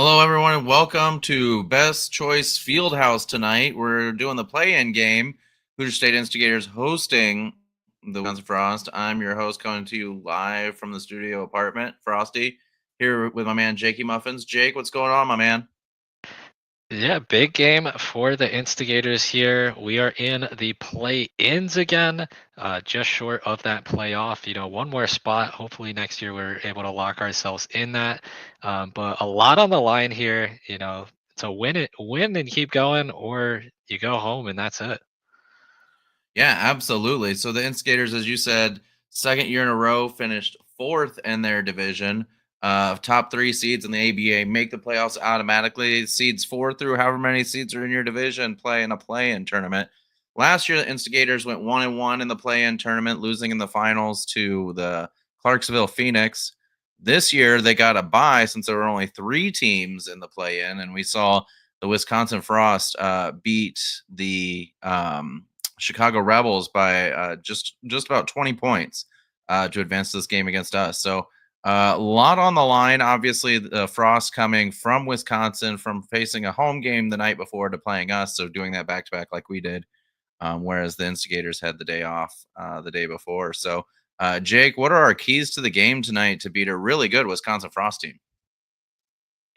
Hello, everyone, and welcome to Best Choice Fieldhouse tonight. We're doing the play-in game. Hoosier State Instigators hosting the Wisconsin Frost. I'm your host, coming to you live from the studio apartment, Frosty, here with my man Jakey Muffins. Jake, what's going on, my man? Yeah, big game for the Instigators here. We are in the play-ins again, just short of that playoff. One more spot. Hopefully next year we're able to lock ourselves in that. But a lot on the line here. To win and keep going, or you go home and that's it. Yeah, absolutely. So the Instigators, as you said, second year in a row, finished fourth in their division. Top three seeds in the ABA make the playoffs automatically. Seeds 4 through however many seeds are in your division play in a play-in tournament. Last year, the Instigators went 1-1 in the play-in tournament, losing in the finals to the Clarksville Phoenix. This year, they got a bye since there were only 3 teams in the play-in, and we saw the Wisconsin Frost beat the Chicago Rebels by just about 20 points to advance this game against us. So a lot on the line. Obviously, the Frost coming from Wisconsin, from facing a home game the night before to playing us, so doing that back to back like we did. Whereas the Instigators had the day off the day before. So, Jake, what are our keys to the game tonight to beat a really good Wisconsin Frost team?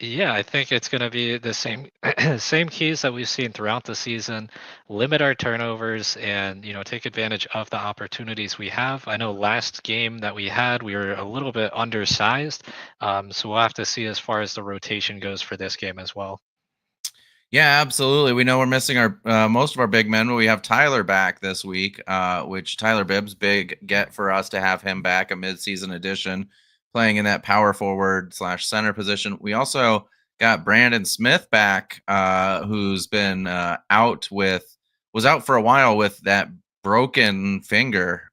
Yeah, I think it's going to be the same same keys that we've seen throughout the season. Limit our turnovers and take advantage of the opportunities we have. I know last game that we had, we were a little bit undersized, so we'll have to see as far as the rotation goes for this game as well. Yeah, absolutely. We know we're missing our most of our big men, but we have Tyler back this week, which Tyler Bibbs, big get for us to have him back, a midseason addition, playing in that power forward / center position. We also got Brandon Smith back, who's been was out for a while with that broken finger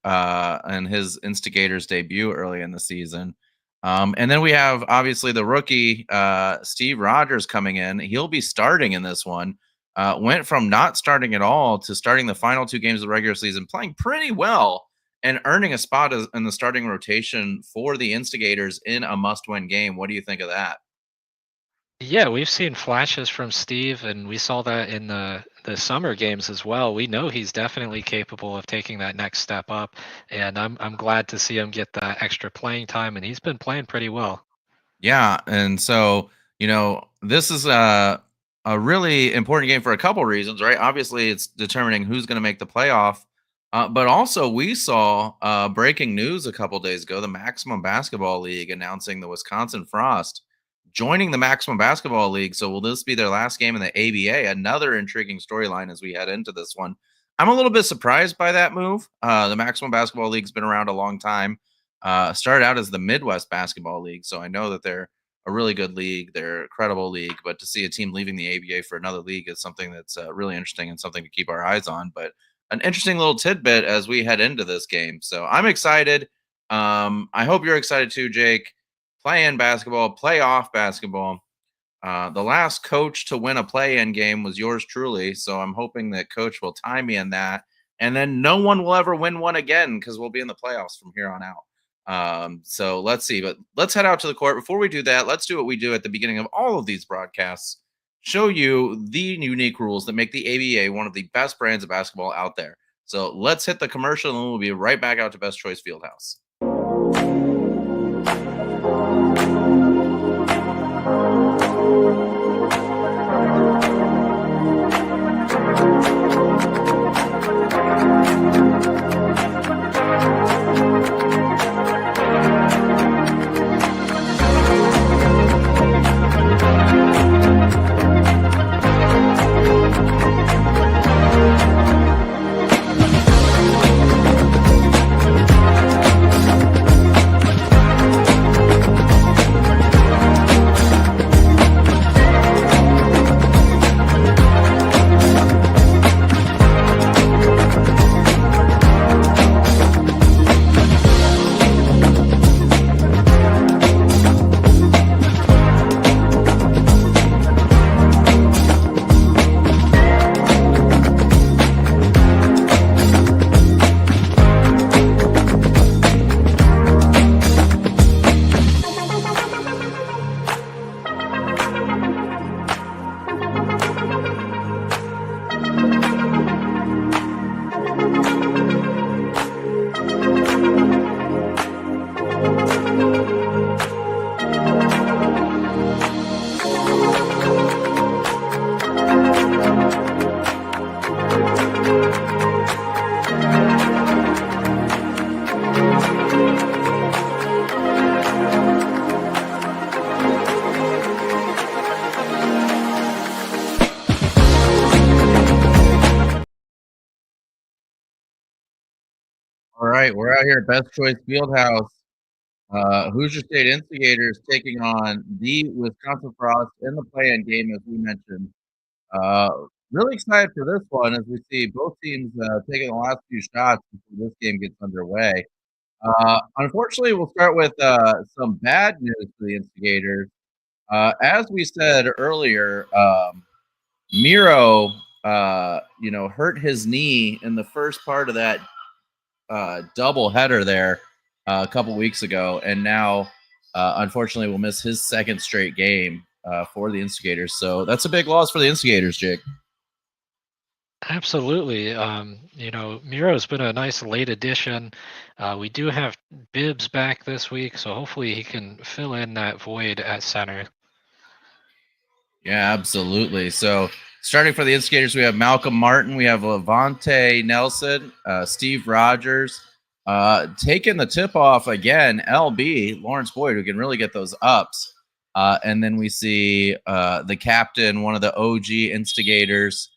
in his Instigators debut early in the season. And then we have obviously the rookie Steve Rogers coming in. He'll be starting in this one. Went from not starting at all to starting the final 2 games of the regular season, playing pretty well and earning a spot in the starting rotation for the Instigators in a must-win game. What do you think of that? Yeah, we've seen flashes from Steve, and we saw that in the summer games as well. We know he's definitely capable of taking that next step up, and I'm glad to see him get that extra playing time, and he's been playing pretty well. Yeah, and so this is a really important game for a couple reasons, right? Obviously, it's determining who's going to make the playoff, but also we saw breaking news a couple days ago: the Maximum Basketball League announcing the Wisconsin Frost joining the Maximum Basketball League. So will this be their last game in the ABA? Another intriguing storyline as we head into this one. I'm a little bit surprised by that move. The Maximum Basketball League's been around a long time. Started out as the Midwest Basketball League, so I know that they're a really good league. They're a credible league, but to see a team leaving the ABA for another league is something that's really interesting and something to keep our eyes on. But an interesting little tidbit as we head into this game. So I'm excited. I hope you're excited too, Jake. Play-in basketball, playoff basketball. The last coach to win a play-in game was yours truly, so I'm hoping that coach will tie me in that, and then no one will ever win one again because we'll be in the playoffs from here on out. So let's see, but let's head out to the court. Before we do that, let's do what we do at the beginning of all of these broadcasts: show you the unique rules that make the ABA one of the best brands of basketball out there. So let's hit the commercial, and we'll be right back out to Best Choice Fieldhouse. right, we're out here at Best Choice Fieldhouse. Hoosier State Instigators taking on the Wisconsin Frost in the play-in game, as we mentioned. Uh, really excited for this one as we see both teams taking the last few shots before this game gets underway. Unfortunately, we'll start with some bad news for the Instigators. As we said earlier, Miro, hurt his knee in the first part of that double header there a couple weeks ago, and now unfortunately will miss his second straight game for the Instigators. So that's a big loss for the Instigators, Jake. Absolutely. Miro's been a nice late addition. We do have Bibbs back this week, so hopefully he can fill in that void at center. Yeah, absolutely. So starting for the Instigators, we have Malcolm Martin, we have Levante Nelson, Steve Rogers. Taking the tip off again, LB, Lawrence Boyd, who can really get those ups. And then we see the captain, one of the OG Instigators,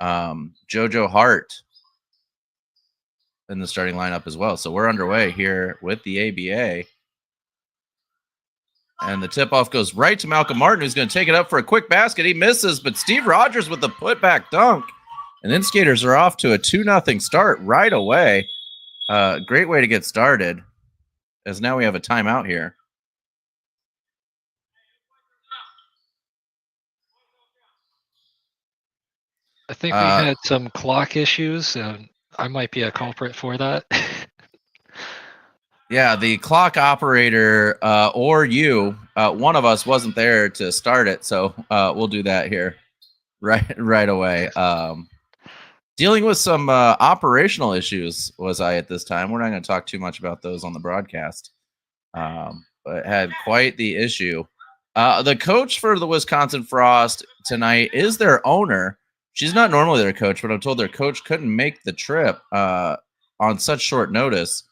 JoJo Hart, in the starting lineup as well. So we're underway here with the ABA. And the tip-off goes right to Malcolm Martin, who's going to take it up for a quick basket. He misses, but Steve Rogers with the putback dunk. And Instigators are off to a 2-0 start right away. Great way to get started, as now we have a timeout here. I think we had some clock issues, and I might be a culprit for that. Yeah, the clock operator or you, one of us wasn't there to start it, so we'll do that here right away. Dealing with some operational issues was I at this time. We're not going to talk too much about those on the broadcast, but had quite the issue. The coach for the Wisconsin Frost tonight is their owner. She's not normally their coach, but I'm told their coach couldn't make the trip on such short notice.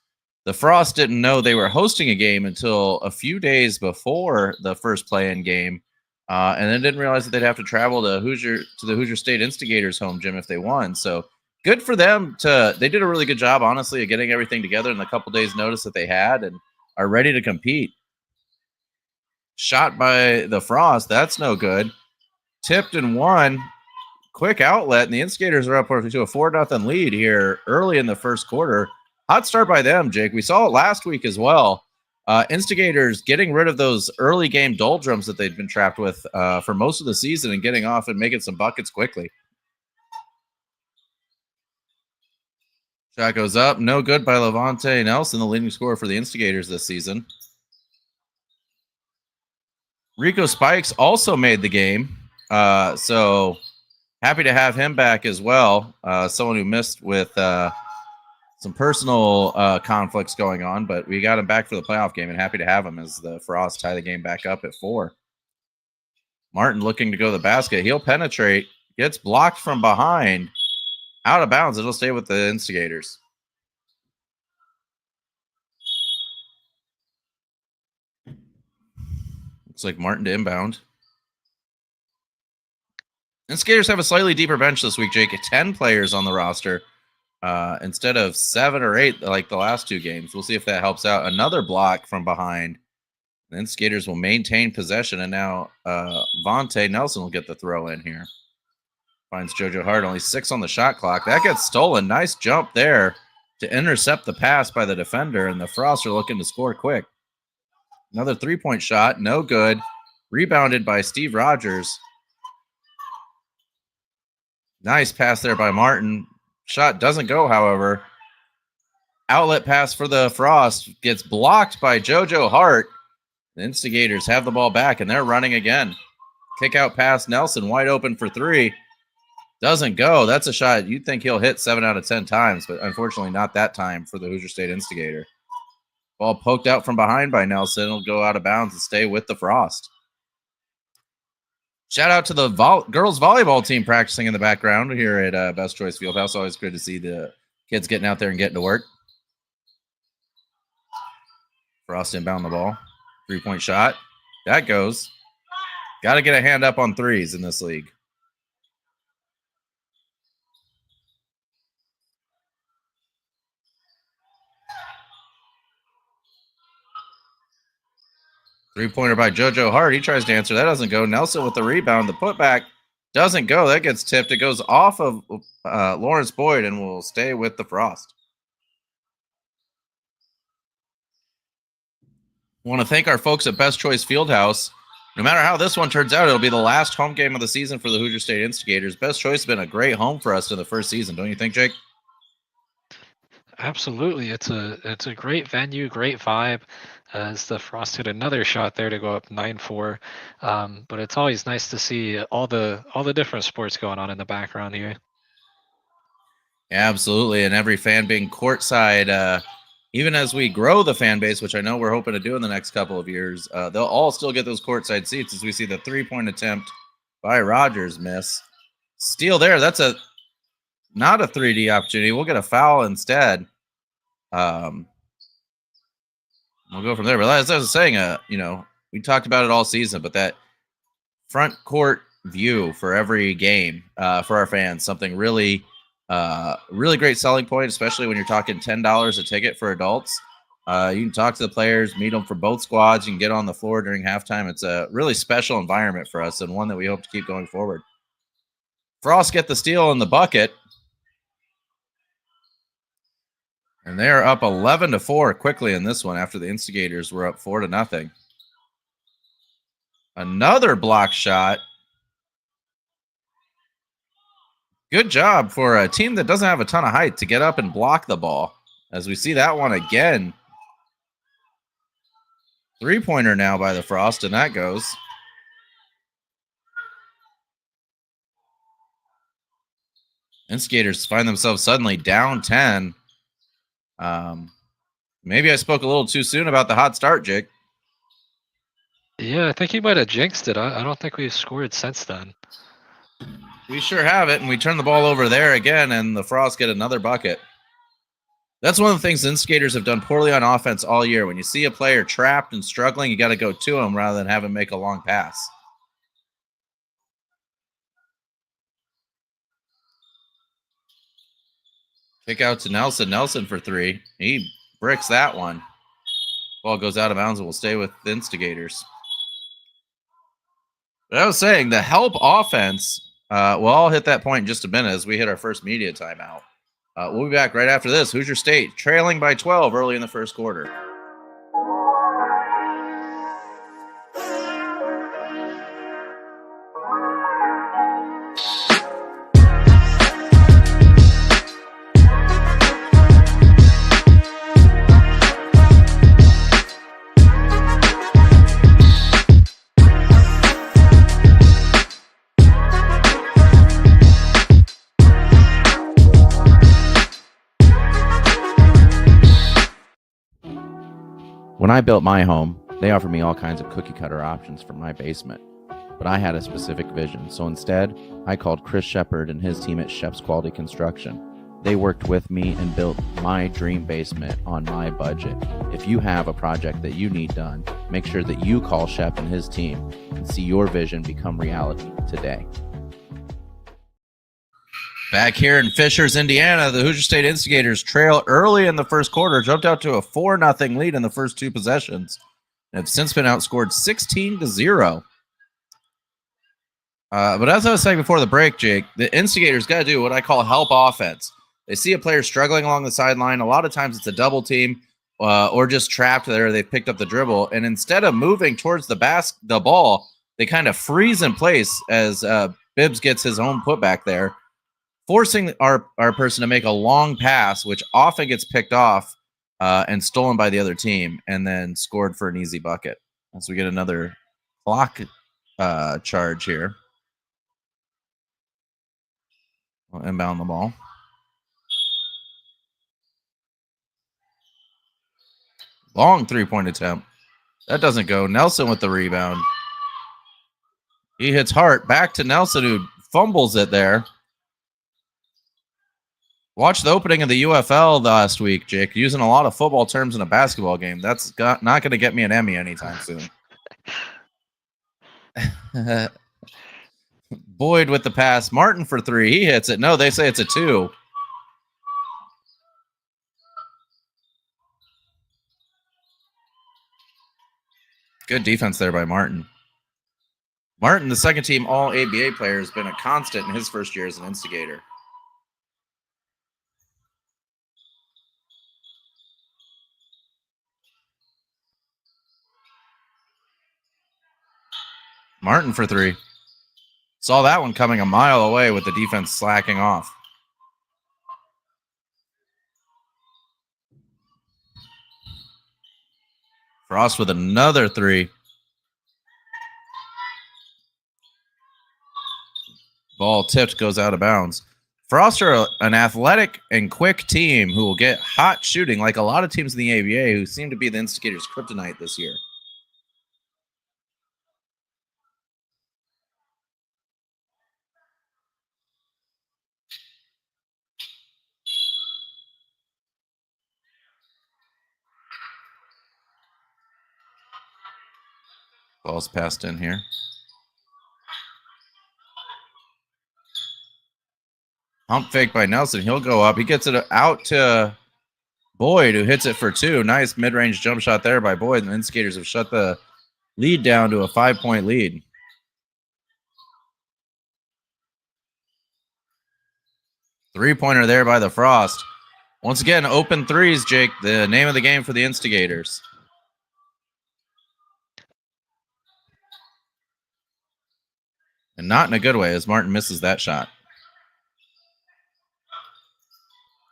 The Frost didn't know they were hosting a game until a few days before the first play-in game, and then didn't realize that they'd have to travel to the Hoosier State Instigators home gym if they won. So good for them. They did a really good job, honestly, of getting everything together in the couple days' notice that they had, and are ready to compete. Shot by the Frost, that's no good. Tipped and won. Quick outlet, and the Instigators are up to a 4-0 lead here early in the first quarter. Hot start by them, Jake. We saw it last week as well. Instigators getting rid of those early game doldrums that they'd been trapped with for most of the season and getting off and making some buckets quickly. Shot goes up. No good by Levante Nelson, the leading scorer for the Instigators this season. Rico Spikes also made the game. So happy to have him back as well. Someone who missed with some personal conflicts going on, but we got him back for the playoff game, and happy to have him as the Frost tie the game back up at 4. Martin looking to go to the basket. He'll penetrate. Gets blocked from behind. Out of bounds. It'll stay with the Instigators. Looks like Martin to inbound. Instigators have a slightly deeper bench this week, Jake. 10 players on the roster instead of 7 or 8 like the last 2 games. We'll see if that helps out. Another block from behind. The Instigators will maintain possession, and now Vontae Nelson will get the throw in here. Finds JoJo Hart, only 6 on the shot clock. That gets stolen. Nice jump there to intercept the pass by the defender, and the Frost are looking to score quick. Another 3-point shot, no good. Rebounded by Steve Rogers. Nice pass there by Martin. Shot doesn't go, however. Outlet pass for the Frost gets blocked by JoJo Hart. The Instigators have the ball back, and they're running again. Kick out pass, Nelson wide open for 3. Doesn't go. That's a shot you'd think he'll hit 7 out of 10 times, but unfortunately not that time for the Hoosier State Instigator. Ball poked out from behind by Nelson. It'll go out of bounds and stay with the Frost. Shout out to the girls volleyball team practicing in the background here at Best Choice Fieldhouse. Always good to see the kids getting out there and getting to work. Frost inbound the ball. 3-point shot. That goes. Got to get a hand up on threes in this league. 3-pointer by JoJo Hart. He tries to answer. That doesn't go. Nelson with the rebound. The putback doesn't go. That gets tipped. It goes off of Lawrence Boyd and will stay with the Frost. I want to thank our folks at Best Choice Fieldhouse. No matter how this one turns out, it'll be the last home game of the season for the Hoosier State Instigators. Best Choice has been a great home for us in the first season, don't you think, Jake? Absolutely, it's a great venue, great vibe. As the Frost hit another shot there to go up 9-4, but it's always nice to see all the different sports going on in the background here. Yeah, absolutely, and every fan being courtside. Even as we grow the fan base, which I know we're hoping to do in the next couple of years, they'll all still get those courtside seats as we see the 3-point attempt by Rogers miss. Steal there. That's not a 3D opportunity. We'll get a foul instead. We'll go from there. But as I was saying, we talked about it all season, but that front court view for every game for our fans, something really great selling point, especially when you're talking $10 a ticket for adults. You can talk to the players, meet them for both squads. You can get on the floor during halftime. It's a really special environment for us and one that we hope to keep going forward. Frost get the steal in the bucket. And they are up 11-4 quickly in this one after the Instigators were up 4-0. Another block shot. Good job for a team that doesn't have a ton of height to get up and block the ball. As we see that one again. 3-pointer now by the Frost, and that goes. Instigators find themselves suddenly down 10. Maybe I spoke a little too soon about the hot start, Jake. Yeah, I think he might have jinxed it. I don't think we've scored since then. We sure have it, and we turn the ball over there again, and the Frost get another bucket. That's one of the things the Instigators have done poorly on offense all year. When you see a player trapped and struggling, you got to go to him rather than have him make a long pass. Kick out to Nelson. Nelson for 3. He bricks that one. Ball goes out of bounds and will stay with the Instigators. But I was saying, the help offense, we'll all hit that point in just a minute as we hit our first media timeout. We'll be back right after this. Hoosier State trailing by 12 early in the first quarter. When I built my home, they offered me all kinds of cookie cutter options for my basement, but I had a specific vision. So instead, I called Chris Shepard and his team at Shep's Quality Construction. They worked with me and built my dream basement on my budget. If you have a project that you need done, make sure that you call Shep and his team and see your vision become reality today. Back here in Fishers, Indiana, the Hoosier State Instigators trail early in the first quarter, jumped out to a 4-0 lead in the first 2 possessions, and have since been outscored 16-0. But as I was saying before the break, Jake, the Instigators got to do what I call help offense. They see a player struggling along the sideline. A lot of times it's a double team or just trapped there. They've picked up the dribble, and instead of moving towards the ball, they kind of freeze in place as Bibbs gets his own putback there, forcing our person to make a long pass, which often gets picked off and stolen by the other team, and then scored for an easy bucket. As we get another clock charge here. We'll inbound the ball. Long 3-point attempt. That doesn't go. Nelson with the rebound. He hits Hart. Back to Nelson, who fumbles it there. Watch the opening of the UFL last week, Jake. Using a lot of football terms in a basketball game. That's not going to get me an Emmy anytime soon. Boyd with the pass. Martin for 3. He hits it. No, they say it's a 2. Good defense there by Martin. Martin, the second team all ABA player, has been a constant in his first year as an instigator. Martin for three. Saw that one coming a mile away with the defense slacking off. Frost with another three. Ball tipped, goes out of bounds. Frost are an athletic and quick team who will get hot shooting like a lot of teams in the ABA who seem to be the Instigators' kryptonite this year. Ball's passed in here. Pump fake by Nelson. He'll go up. He gets it out to Boyd, who hits it for two. Nice mid-range jump shot there by Boyd. And the Instigators have shut the lead down to a 5-point lead. Three-pointer there by the Frost. Once again, open threes, Jake. The name of the game for the Instigators. And not in a good way as Martin misses that shot.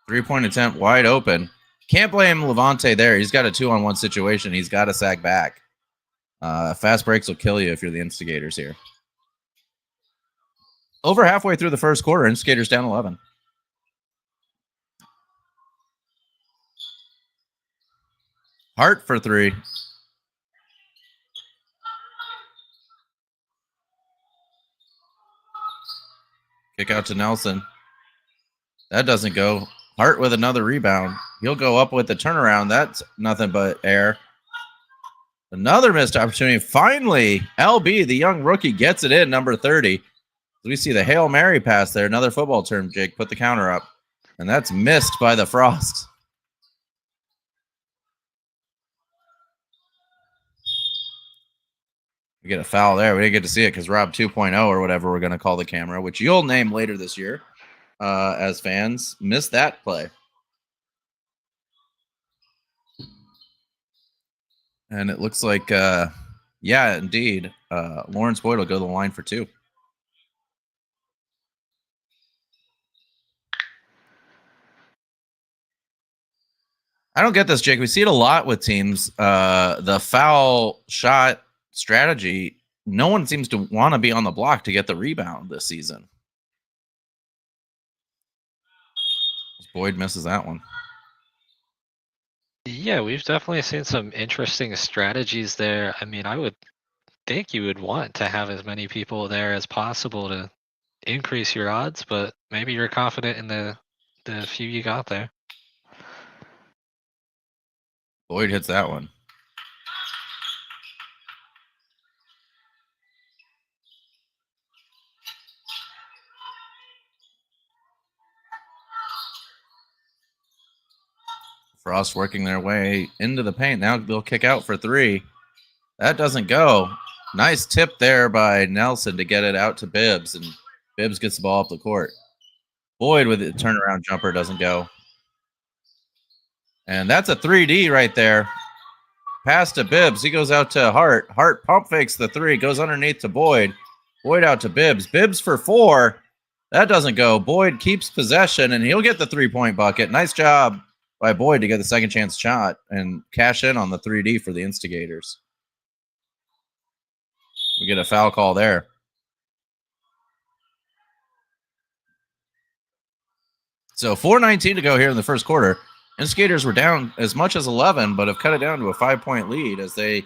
Three-point attempt wide open. Can't blame Levante there. He's got a 2-on-1 situation. He's got to sag back. Fast breaks will kill you if you're the Instigators here. Over halfway through the first quarter, Instigators down 11. Hart for three. Kick out to Nelson. That doesn't go. Hart with another rebound. He'll go up with the turnaround. That's nothing but air. Another missed opportunity. Finally, LB, the young rookie, gets it in, number 30. We see the Hail Mary pass there. Another football term, Jake. Put the counter up. And that's missed by the Frost. We get a foul there. We didn't get to see it because Rob 2.0 or whatever we're going to call the camera, which you'll name later this year as fans, missed that play. And it looks like, yeah, indeed, Lawrence Boyd will go to the line for two. I don't get this, Jake. We see it a lot with teams. The foul shot strategy, no one seems to want to be on the block to get the rebound this season. Boyd misses that one. Yeah, we've definitely seen some interesting strategies there. I mean, I would think you would want to have as many people there as possible to increase your odds, but maybe you're confident in the few you got there. Boyd hits that one. Frost working their way into the paint. Now they'll kick out for three. That doesn't go. Nice tip there by Nelson to get it out to Bibbs, and Bibbs gets the ball up the court. Boyd with a turnaround jumper doesn't go. And that's a 3D right there. Pass to Bibbs. He goes out to Hart. Hart pump fakes the three, goes underneath to Boyd. Boyd out to Bibbs. Bibbs for four. That doesn't go. Boyd keeps possession, and he'll get the three-point bucket. Nice job by Boyd to get the second chance shot and cash in on the 3D for the Instigators. We get a foul call there. So 4:19 to go here in the first quarter. Instigators were down as much as 11, but have cut it down to a 5-point lead as they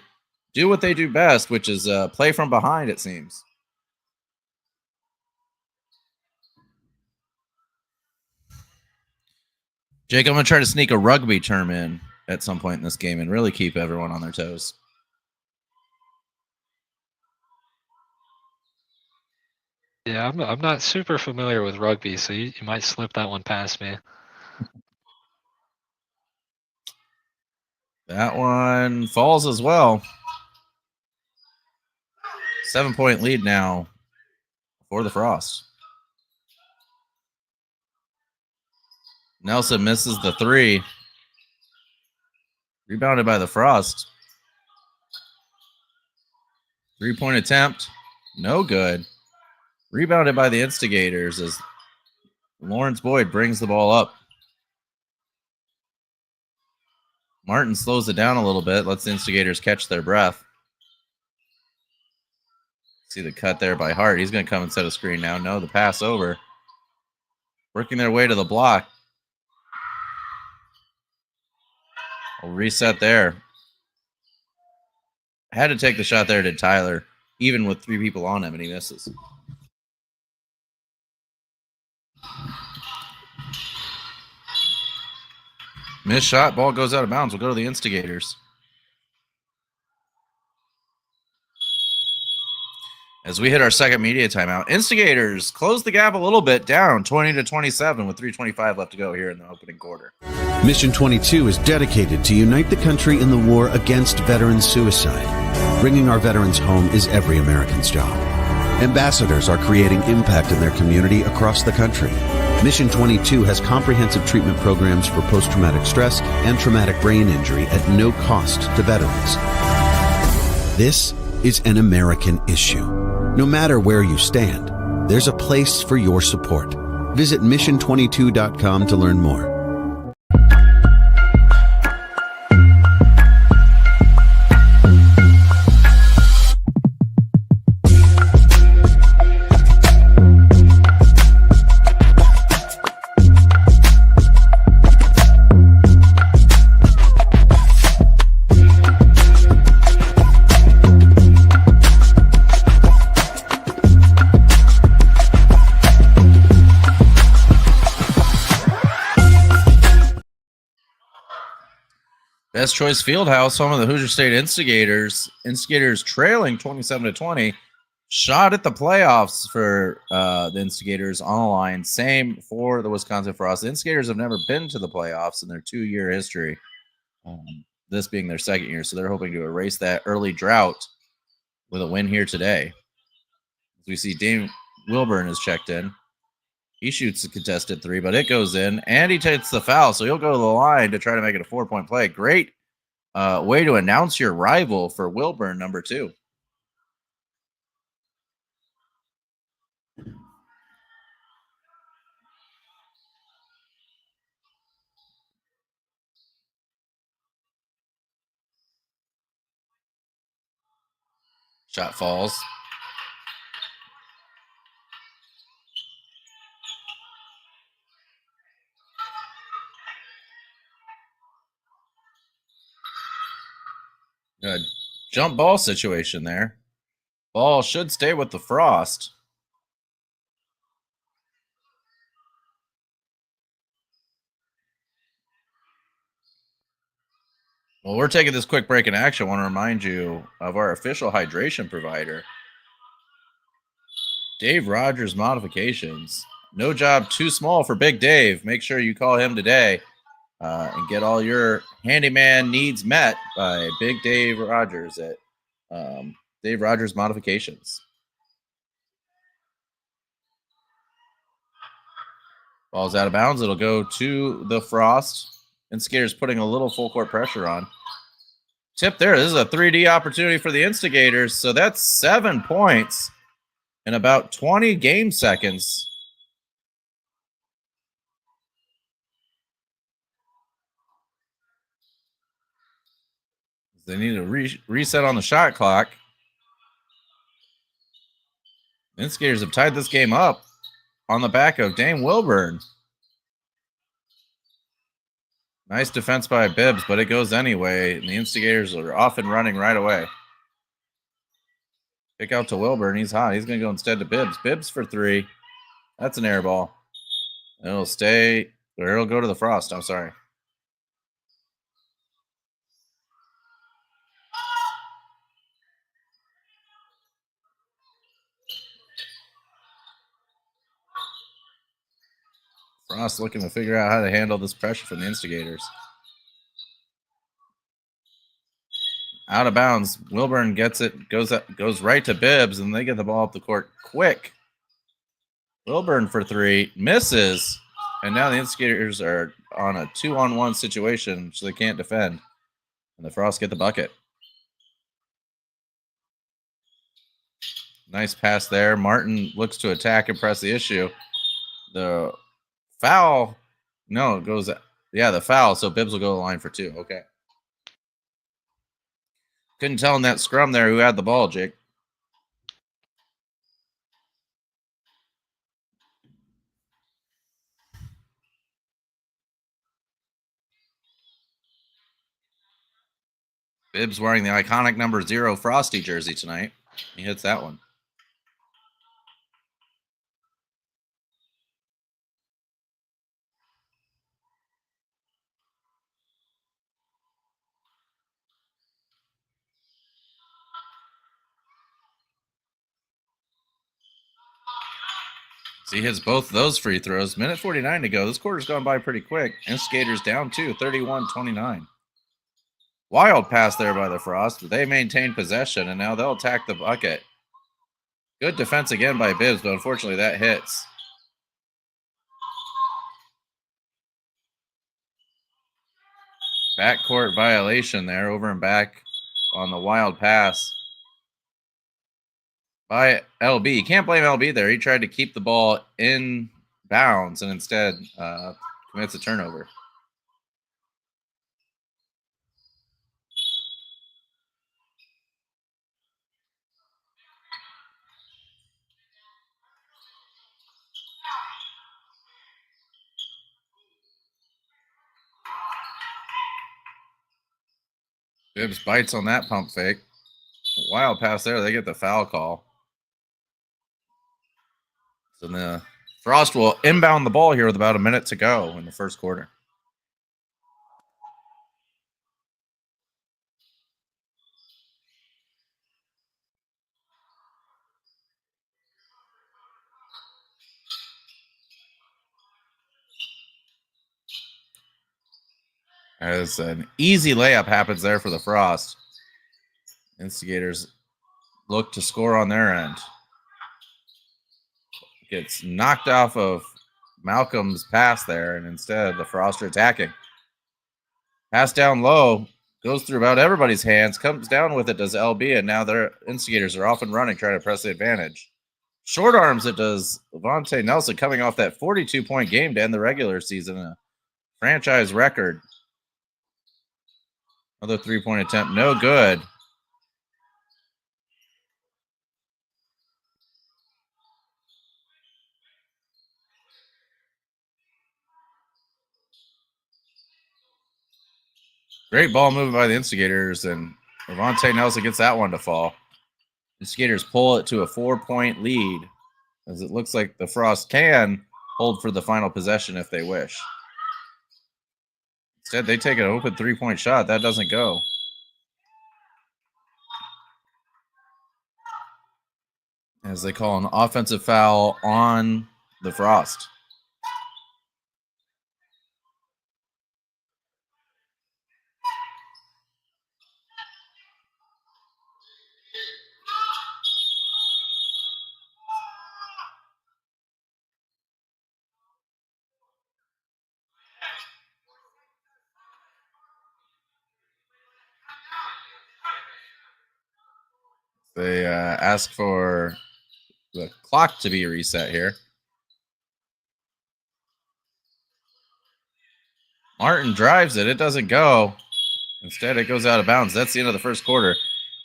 do what they do best, which is play from behind, it seems. Jake, I'm going to try to sneak a rugby term in at some point in this game and really keep everyone on their toes. Yeah, I'm not super familiar with rugby, so you might slip that one past me. That one falls as well. 7-point lead now for the Frost. Nelson misses the three. Rebounded by the Frost. 3-point attempt. No good. Rebounded by the Instigators as Lawrence Boyd brings the ball up. Martin slows it down a little bit, lets the Instigators catch their breath. See the cut there by Hart. He's going to come and set a screen now. No, the pass over. Working their way to the block. We'll reset there. Had to take the shot there, did Tyler, even with 3 people on him, and he misses. Missed shot, ball goes out of bounds. We'll go to the Instigators. As we hit our second media timeout, Instigators close the gap a little bit, down 20-27 with 3:25 left to go here in the opening quarter. Mission 22 is dedicated to unite the country in the war against veteran suicide. Bringing our veterans home is every American's job. Ambassadors are creating impact in their community across the country. Mission 22 has comprehensive treatment programs for post-traumatic stress and traumatic brain injury at no cost to veterans. This is an American issue. No matter where you stand, there's a place for your support. Visit mission22.com to learn more. Best Choice Fieldhouse, home of the Hoosier State Instigators. Instigators trailing 27-20. Shot at the playoffs for the Instigators on the line. Same for the Wisconsin Frost. The Instigators have never been to the playoffs in their 2-year history. This being their second year, so they're hoping to erase that early drought with a win here today. As we see, Dame Wilburn is checked in. He shoots a contested 3, but it goes in, and he takes the foul, so he'll go to the line to try to make it a 4-point play. Great way to announce your rival for Wilburn, number 2. Shot falls. Good jump ball situation there. Ball should stay with the Frost. Well, we're taking this quick break in action. I want to remind you of our official hydration provider, Dave Rogers Modifications. No job too small for Big Dave. Make sure you call him today and get all your handyman needs met by Big Dave Rogers at Dave Rogers Modifications. Ball's out of bounds. It'll go to the Frost. Instigators putting a little full court pressure on. Tip there. This is a 3D opportunity for the Instigators. So that's 7 points in about 20 game seconds. They need to reset on the shot clock. The Instigators have tied this game up on the back of Dame Wilburn. Nice defense by Bibbs, but it goes anyway, and the Instigators are off and running right away. Kick out to Wilburn. He's hot. He's going to go instead to Bibbs. Bibbs for 3. That's an air ball. It'll stay, or it'll go to the Frost. I'm sorry. Frost looking to figure out how to handle this pressure from the Instigators. Out of bounds. Wilburn gets it, goes right to Bibbs, and they get the ball up the court quick. Wilburn for three, misses, and now the Instigators are on a 2-on-1 situation, so they can't defend. And the Frost get the bucket. Nice pass there. Martin looks to attack and press the issue. The foul, no, it goes, yeah, the foul, so Bibbs will go to the line for two. Okay. Couldn't tell in that scrum there who had the ball, Jake. Bibbs wearing the iconic number 0 Frosty jersey tonight. He hits that one. So he hits both of those free throws. Minute 49 to go. This quarter's gone by pretty quick. Instigators down 2, 31-29. Wild pass there by the Frost, but they maintain possession, and now they'll attack the bucket. Good defense again by Bibbs, but unfortunately that hits. Backcourt violation there, over and back on the wild pass by LB. You can't blame LB there. He tried to keep the ball in bounds and instead commits a turnover. Bibbs bites on that pump fake. Wild pass there. They get the foul call. So the Frost will inbound the ball here with about a minute to go in the first quarter. As an easy layup happens there for the Frost. Instigators look to score on their end. Gets knocked off of Malcolm's pass there, and instead the Frost are attacking. Pass down low, goes through about everybody's hands, comes down with it, does LB, and now their Instigators are off and running, trying to press the advantage. Short arms it does Levante Nelson, coming off that 42-point game to end the regular season, a franchise record. Another three-point attempt, no good. Great ball movement by the Instigators, and Levante Nelson gets that one to fall. Instigators pull it to a 4-point lead, as it looks like the Frost can hold for the final possession if they wish. Instead, they take an open three-point shot. That doesn't go. As they call an offensive foul on the Frost. They ask for the clock to be reset here. Martin drives it. It doesn't go. Instead, it goes out of bounds. That's the end of the first quarter.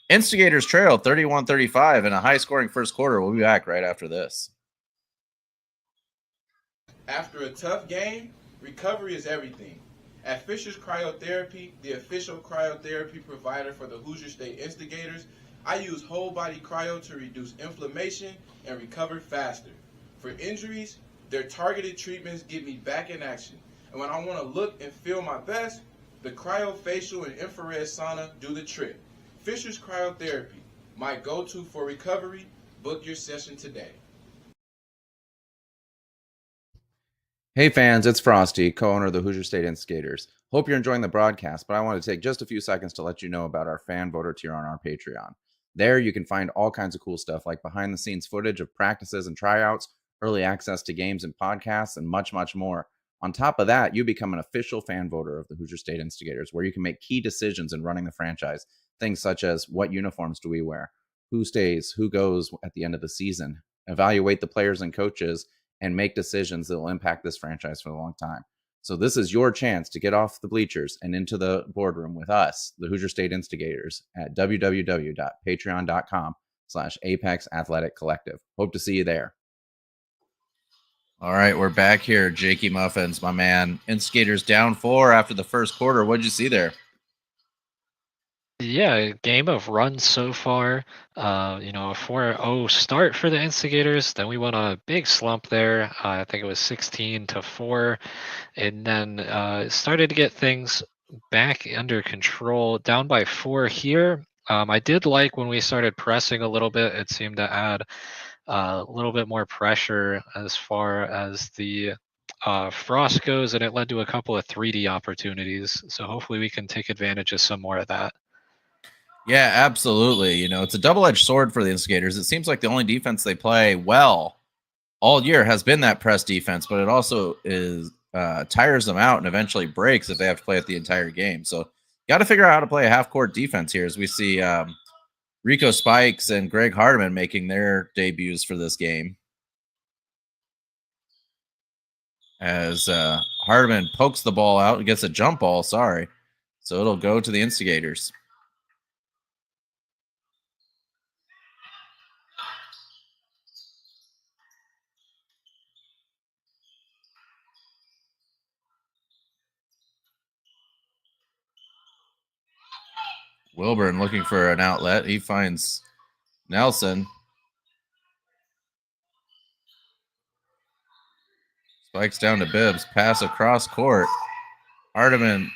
Instigators trail 31-35 in a high-scoring first quarter. We'll be back right after this. After a tough game, recovery is everything. At Fisher's Cryotherapy, the official cryotherapy provider for the Hoosier State Instigators, I use whole body cryo to reduce inflammation and recover faster. For injuries, their targeted treatments get me back in action. And when I want to look and feel my best, the cryofacial and infrared sauna do the trick. Fisher's Cryotherapy, my go-to for recovery. Book your session today. Hey fans, it's Frosty, co-owner of the Hoosier State Instigators. Hope you're enjoying the broadcast, but I want to take just a few seconds to let you know about our fan voter tier on our Patreon. There you can find all kinds of cool stuff like behind the scenes footage of practices and tryouts, early access to games and podcasts, and much, much more. On top of that, you become an official fan voter of the Hoosier State Instigators, where you can make key decisions in running the franchise. Things such as what uniforms do we wear, who stays, who goes at the end of the season, evaluate the players and coaches, and make decisions that will impact this franchise for a long time. So this is your chance to get off the bleachers and into the boardroom with us, the Hoosier State Instigators, at www.patreon.com/Apex Athletic Collective. Hope to see you there. All right, we're back here. Jakey Muffins, my man. Instigators down 4 after the first quarter. What'd you see there? Yeah, game of runs so far. A 4-0 start for the Instigators. Then we went on a big slump there. I think it was 16-4, and then started to get things back under control. Down by 4 here. I did like when we started pressing a little bit. It seemed to add a little bit more pressure as far as the frost goes, and it led to a couple of 3D opportunities. So hopefully we can take advantage of some more of that. Yeah, absolutely. It's a double-edged sword for the Instigators. It seems like the only defense they play well all year has been that press defense, but it also tires them out and eventually breaks if they have to play it the entire game. So got to figure out how to play a half-court defense here as we see Rico Spikes and Greg Hardiman making their debuts for this game. As Hardiman pokes the ball out and gets a jump ball, so it'll go to the Instigators. Wilburn looking for an outlet. He finds Nelson. Spikes down to Bibbs. Pass across court. Hardiman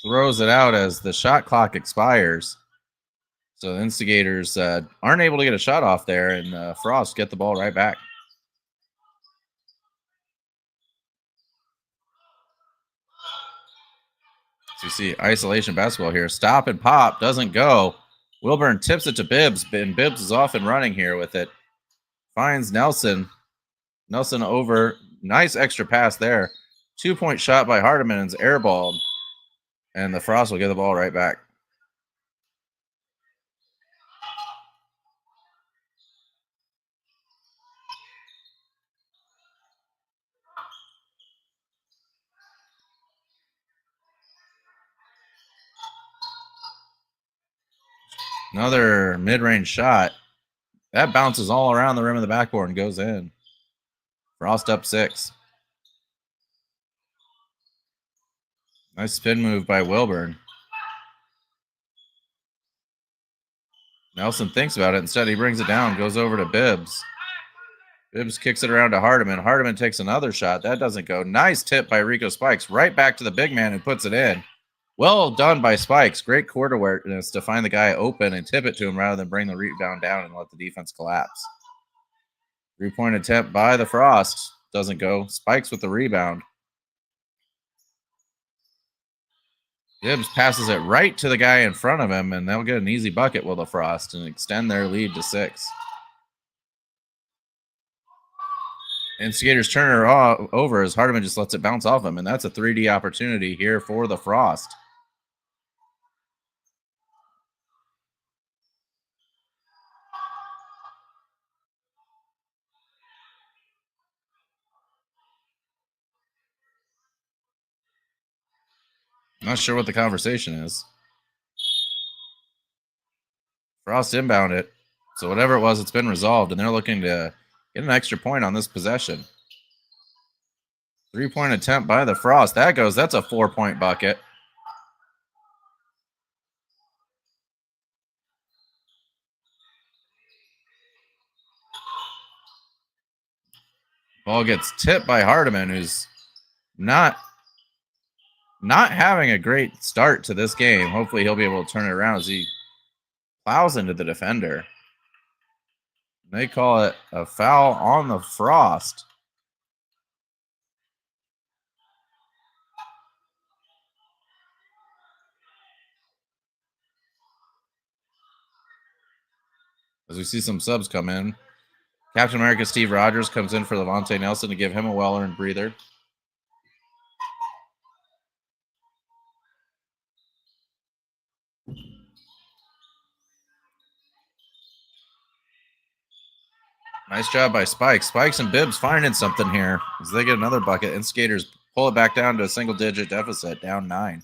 throws it out as the shot clock expires. So the Instigators aren't able to get a shot off there, and Frost get the ball right back. So you see isolation basketball here. Stop and pop. Doesn't go. Wilburn tips it to Bibbs, and Bibbs is off and running here with it. Finds Nelson. Nelson over. Nice extra pass there. 2-point shot by Hardiman and it's airballed. And the Frost will get the ball right back. Another mid-range shot. That bounces all around the rim of the backboard and goes in. Frost up 6. Nice spin move by Wilburn. Nelson thinks about it. Instead, he brings it down, goes over to Bibbs. Bibbs kicks it around to Hardiman. Hardiman takes another shot. That doesn't go. Nice tip by Rico Spikes. Right back to the big man who puts it in. Well done by Spikes. Great court awareness to find the guy open and tip it to him rather than bring the rebound down and let the defense collapse. 3-point attempt by the Frost. Doesn't go. Spikes with the rebound. Bibbs passes it right to the guy in front of him, and they'll get an easy bucket with the Frost and extend their lead to 6. Instigators turn her over as Hardiman just lets it bounce off him, and that's a 3D opportunity here for the Frost. Not sure what the conversation is. Frost inbound it. So whatever it was, it's been resolved, and they're looking to get an extra point on this possession. 3-point attempt by the Frost. That goes. That's a 4-point bucket. Ball gets tipped by Hardiman, who's not having a great start to this game. Hopefully he'll be able to turn it around as he plows into the defender. They call it a foul on the Frost. As we see some subs come in. Captain America Steve Rogers comes in for Levante Nelson to give him a well-earned breather. Nice job by Spikes. Spikes and Bibbs finding something here as they get another bucket. Instigators pull it back down to a single-digit deficit, down 9.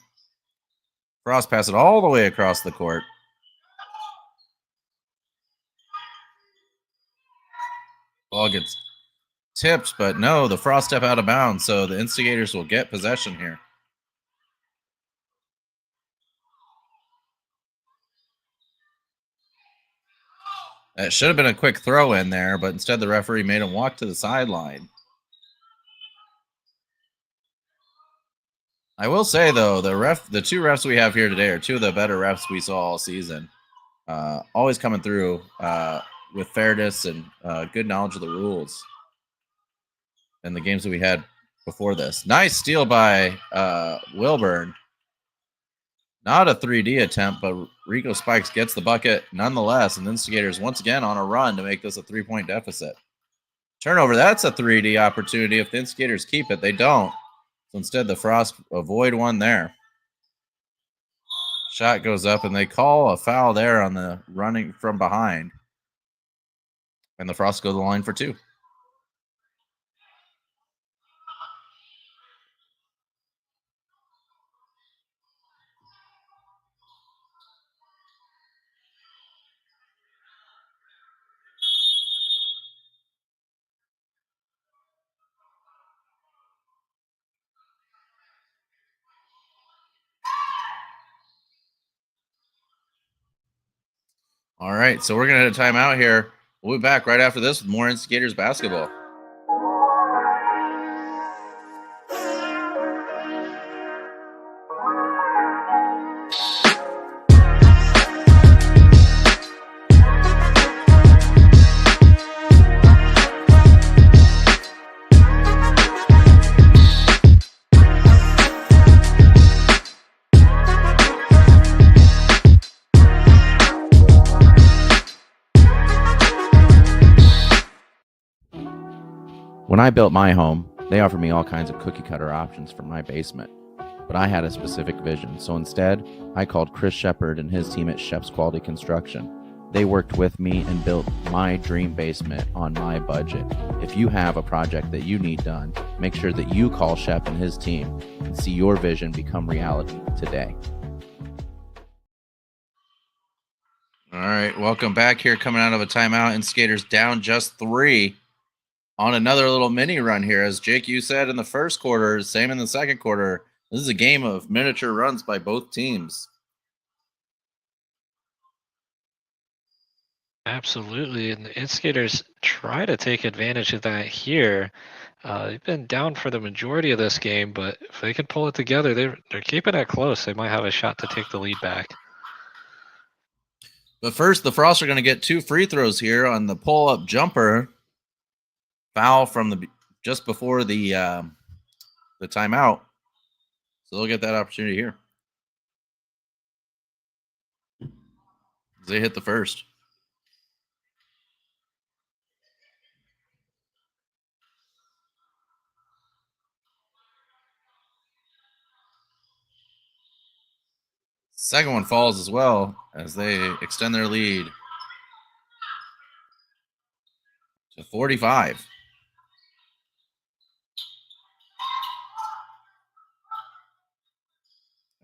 Frost pass it all the way across the court. Ball gets tipped, but no, the Frost step out of bounds, so the Instigators will get possession here. That should have been a quick throw in there, but instead the referee made him walk to the sideline. I will say though, the two refs we have here today are two of the better refs we saw all season. Always coming through with fairness and good knowledge of the rules. And the games that we had before this. Nice steal by Wilburn. Not a 3D attempt, but Rico Spikes gets the bucket nonetheless. And the Instigators once again on a run to make this a 3-point deficit. Turnover, that's a 3D opportunity. If the Instigators keep it, they don't. So instead, the Frost avoid one there. Shot goes up, and they call a foul there on the running from behind. And the Frost go to the line for 2. All right, so we're going to hit a timeout here. We'll be back right after this with more Instigators basketball. When I built my home, they offered me all kinds of cookie cutter options for my basement. But I had a specific vision, so instead, I called Chris Shepard and his team at Shep's Quality Construction. They worked with me and built my dream basement on my budget. If you have a project that you need done, make sure that you call Shep and his team and see your vision become reality today. All right, welcome back here. Coming out of a timeout, Instigators down just 3 on another little mini run here. As Jake, you said in the first quarter, same in the second quarter. This is a game of miniature runs by both teams. Absolutely, and the Instigators try to take advantage of that here. They've been down for the majority of this game, but if they can pull it together, they're keeping it close. They might have a shot to take the lead back. But first, the Frost are going to get 2 free throws here on the pull-up jumper. Foul from the just before the timeout. So they'll get that opportunity here. They hit the first. Second one falls as well as they extend their lead to 45.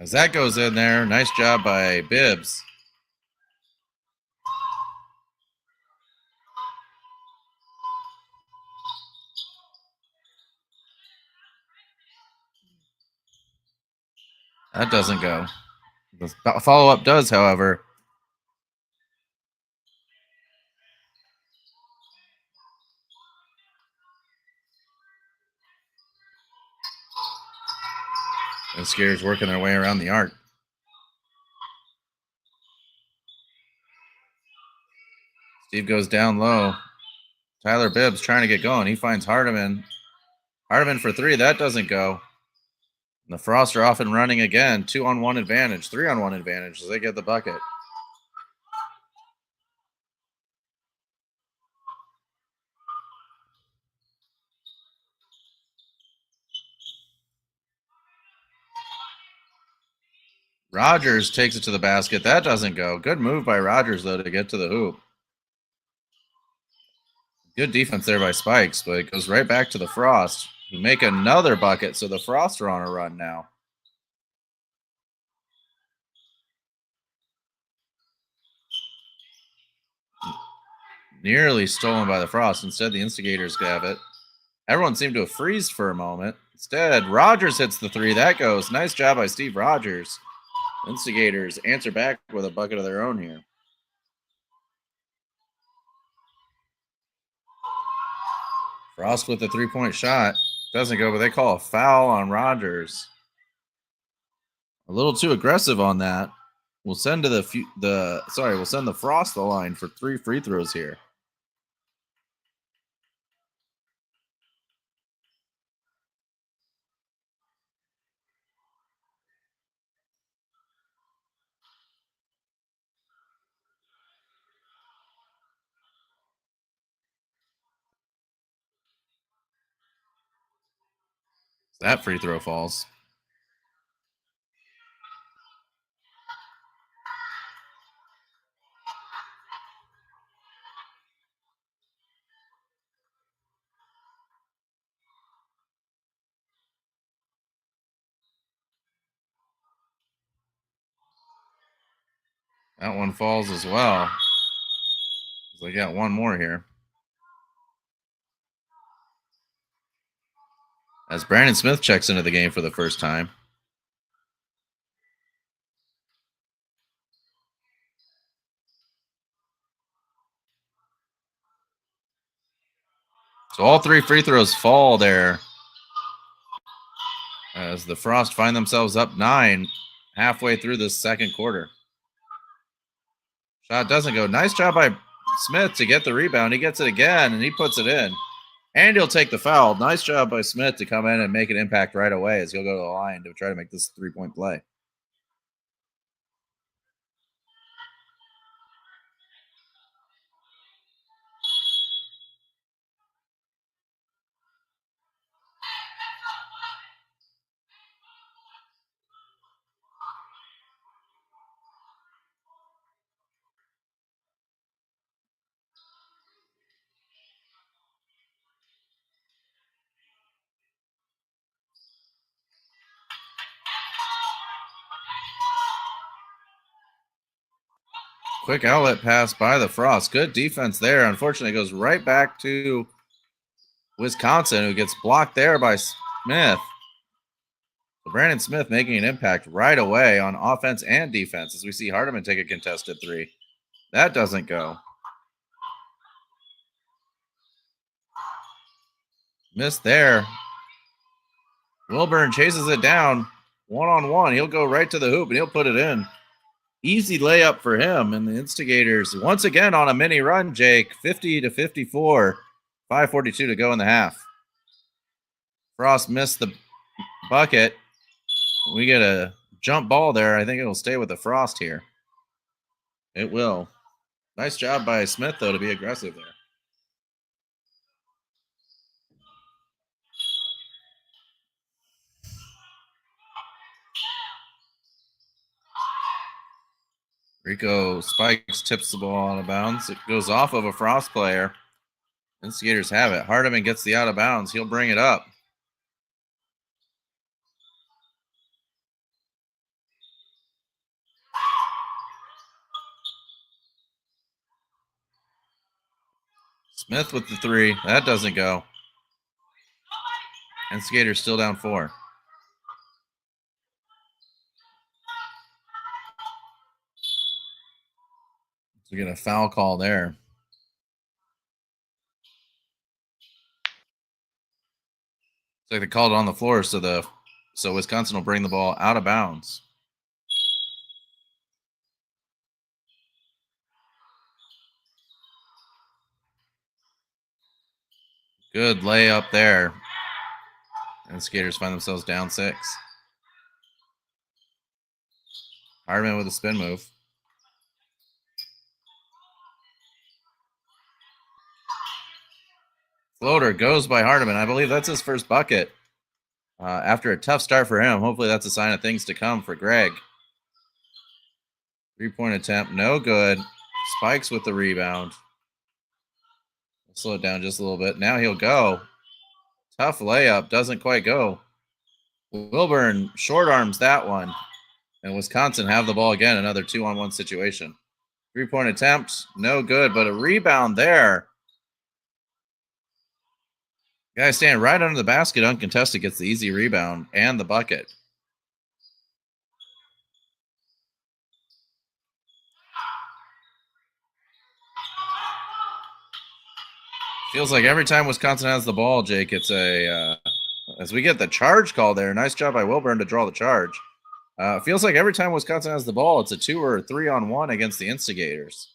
As that goes in there, nice job by Bibbs. That doesn't go. The follow-up does, however. And Scares working their way around the arc. Steve goes down low. Tyler Bibbs trying to get going. He finds Hardiman. Hardiman for 3. That doesn't go. And the Frost are off and running again. 2-on-1 advantage. 3-on-1 advantage as they get the bucket. Rogers takes it to the basket. That doesn't go. Good move by Rogers, though, to get to the hoop. Good defense there by Spikes, but it goes right back to the Frost, who make another bucket, so the Frost are on a run now. Nearly stolen by the Frost. Instead, the Instigators have it. Everyone seemed to have freezed for a moment. Instead, Rogers hits the three. That goes. Nice job by Steve Rogers. Instigators answer back with a bucket of their own here. Frost with the three-point shot. Doesn't go, but they call a foul on Rogers. A little too aggressive on that. We'll send to we'll send the Frost the line for 3 free throws here. That free throw falls. That one falls as well. They got one more here. As Brandon Smith checks into the game for the first time. So all 3 free throws fall there as the Frost find themselves up 9 halfway through the second quarter. Shot doesn't go. Nice job by Smith to get the rebound. He gets it again, and he puts it in. And he'll take the foul. Nice job by Smith to come in and make an impact right away as he'll go to the line to try to make this 3-point play. Quick outlet pass by the Frost. Good defense there. Unfortunately, it goes right back to Wisconsin, who gets blocked there by Smith. So Brandon Smith making an impact right away on offense and defense as we see Hardiman take a contested 3. That doesn't go. Missed there. Wilburn chases it down. 1-on-1. He'll go right to the hoop and he'll put it in. Easy layup for him, and the Instigators once again on a mini run, Jake. 50-54. 5:42 to go in the half. Frost missed the bucket. We get a jump ball there. I think it will stay with the Frost here. It will. Nice job by Smith, though, to be aggressive there. Rico Spikes tips the ball out of bounds. It goes off of a Frost player. Instigators have it. Hardiman gets the out of bounds. He'll bring it up. Smith with the 3. That doesn't go. Instigators still down 4. So we get a foul call there. It's like they called it on the floor, so Wisconsin will bring the ball out of bounds. Good layup there. And Skaters find themselves down 6. Hardiman with a spin move. Floater goes by Hardiman. I believe that's his first bucket. After a tough start for him, hopefully that's a sign of things to come for Greg. 3-point attempt, no good. Spikes with the rebound. Slow it down just a little bit. Now he'll go. Tough layup, doesn't quite go. Wilburn short arms that one. And Wisconsin have the ball again, another 2-on-1 situation. 3-point attempt, no good, but a rebound there. Guy standing right under the basket, uncontested, gets the easy rebound and the bucket. Feels like every time Wisconsin has the ball, Jake, it's as we get the charge call there. Nice job by Wilburn to draw the charge. Feels like every time Wisconsin has the ball, it's a 2 or 3-on-1 against the Instigators.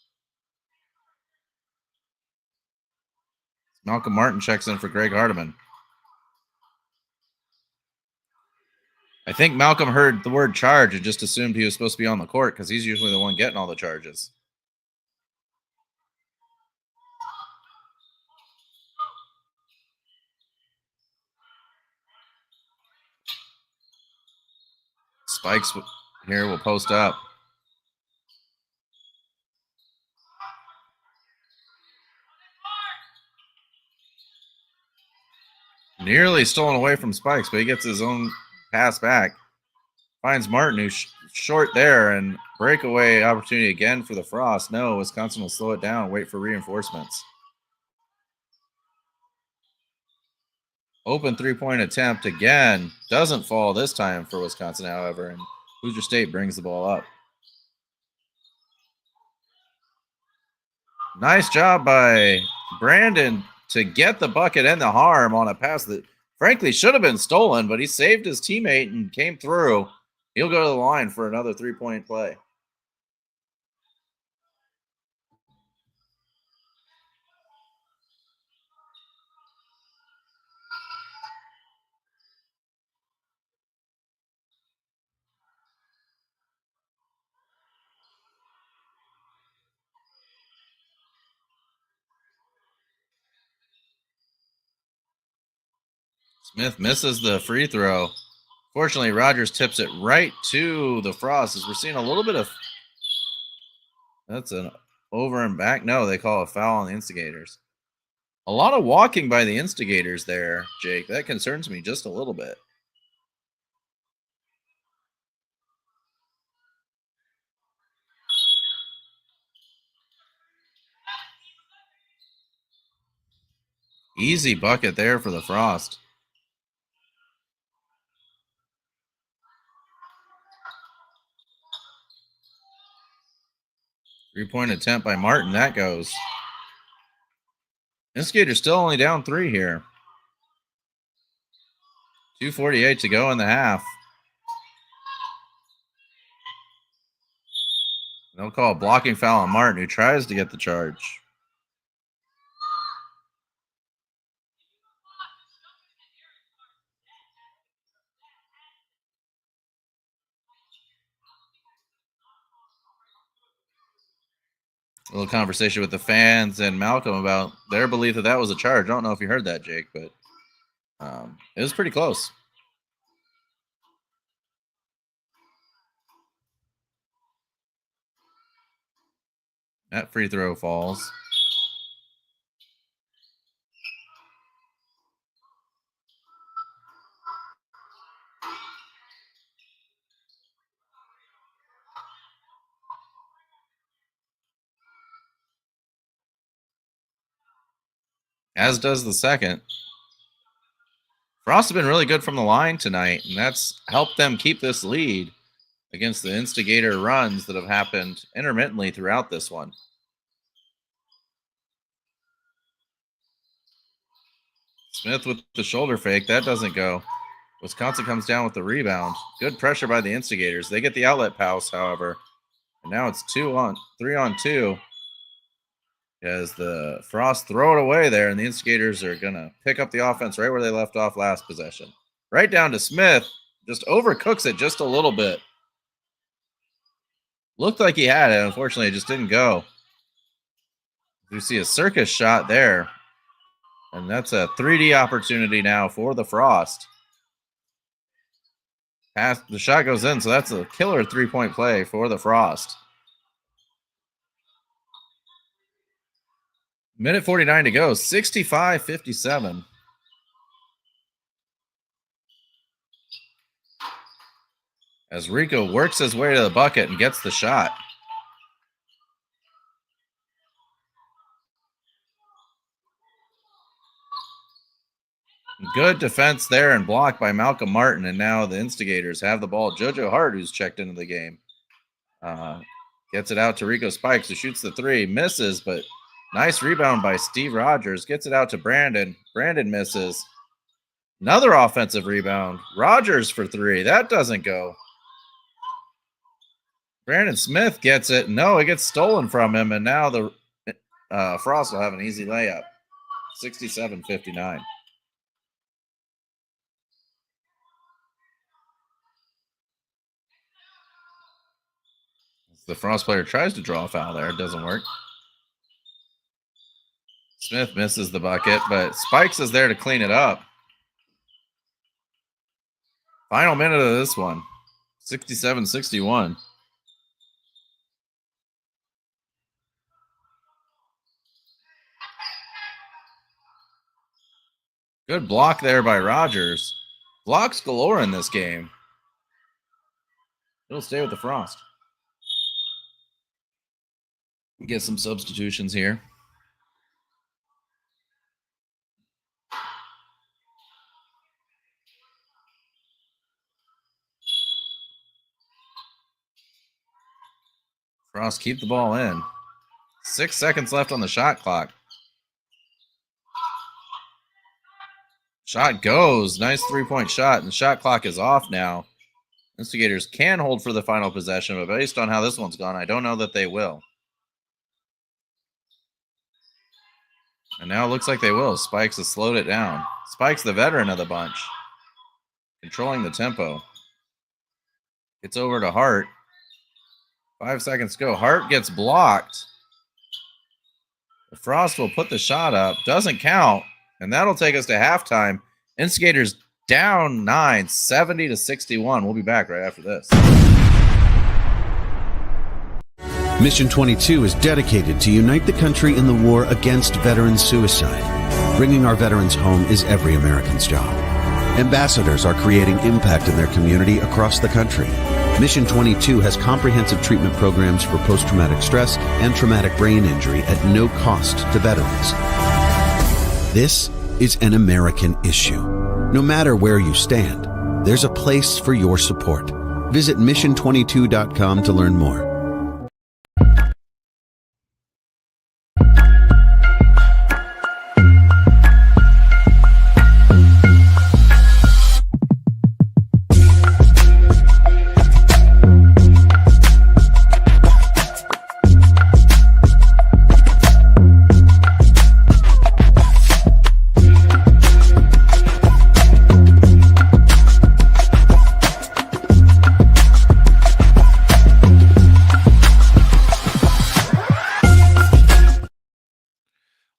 Malcolm Martin checks in for Greg Hardiman. I think Malcolm heard the word charge and just assumed he was supposed to be on the court because he's usually the one getting all the charges. Spikes here will post up. Nearly stolen away from Spikes, but he gets his own pass back. Finds Martin, who's short there, and breakaway opportunity again for the Frost. No, Wisconsin will slow it down, wait for reinforcements. Open 3-point attempt again. Doesn't fall this time for Wisconsin, however, and Hoosier State brings the ball up. Nice job by Brandon to get the bucket and the harm on a pass that frankly should have been stolen, but he saved his teammate and came through. He'll go to the line for another 3-point play. Smith misses the free throw. Fortunately, Rogers tips it right to the Frost as we're seeing a little bit of... That's an over and back. No, they call a foul on the Instigators. A lot of walking by the Instigators there, Jake. That concerns me just a little bit. Easy bucket there for the Frost. Three-point attempt by Martin. That goes. Instigators still only down 3 here. 2:48 to go in the half. They'll call a blocking foul on Martin, who tries to get the charge. A little conversation with the fans and Malcolm about their belief that that was a charge. I don't know if you heard that, Jake, but it was pretty close. That free throw falls. As does the second. Frost has been really good from the line tonight, and that's helped them keep this lead against the Instigator runs that have happened intermittently throughout this one. Smith with the shoulder fake. That doesn't go. Wisconsin comes down with the rebound. Good pressure by the Instigators. They get the outlet pass, however. And now it's 3-on-2. As the Frost throw it away there, and the Instigators are going to pick up the offense right where they left off last possession. Right down to Smith. Just overcooks it just a little bit. Looked like he had it. Unfortunately, it just didn't go. We see a circus shot there. And that's a 3D opportunity now for the Frost. The shot goes in, so that's a killer 3-point play for the Frost. Minute 49 to go. 65-57. As Rico works his way to the bucket and gets the shot. Good defense there and blocked by Malcolm Martin. And now the Instigators have the ball. JoJo Hart, who's checked into the game, gets it out to Rico Spikes, who shoots the three. Misses, but nice rebound by Steve Rogers. Gets it out to Brandon. Brandon misses. Another offensive rebound. Rogers for three. That doesn't go. Brandon Smith gets it. No, it gets stolen from him. And now the Frost will have an easy layup. 67-59. The Frost player tries to draw a foul there. It doesn't work. Smith misses the bucket, but Spikes is there to clean it up. Final minute of this one. 67-61. Good block there by Rogers. Blocks galore in this game. It'll stay with the Frost. Get some substitutions here. Frost keep the ball in. 6 seconds left on the shot clock. Shot goes. Nice three-point shot, and the shot clock is off now. Instigators can hold for the final possession, but based on how this one's gone, I don't know that they will. And now it looks like they will. Spikes has slowed it down. Spikes, the veteran of the bunch, controlling the tempo. Gets over to Hart. 5 seconds to go. Hart gets blocked. The Frost will put the shot up. Doesn't count. And that'll take us to halftime. Instigators down 9, 70-61. We'll be back right after this. Mission 22 is dedicated to unite the country in the war against veteran suicide. Bringing our veterans home is every American's job. Ambassadors are creating impact in their community across the country. Mission 22 has comprehensive treatment programs for post-traumatic stress and traumatic brain injury at no cost to veterans. This is an American issue. No matter where you stand, there's a place for your support. Visit mission22.com to learn more.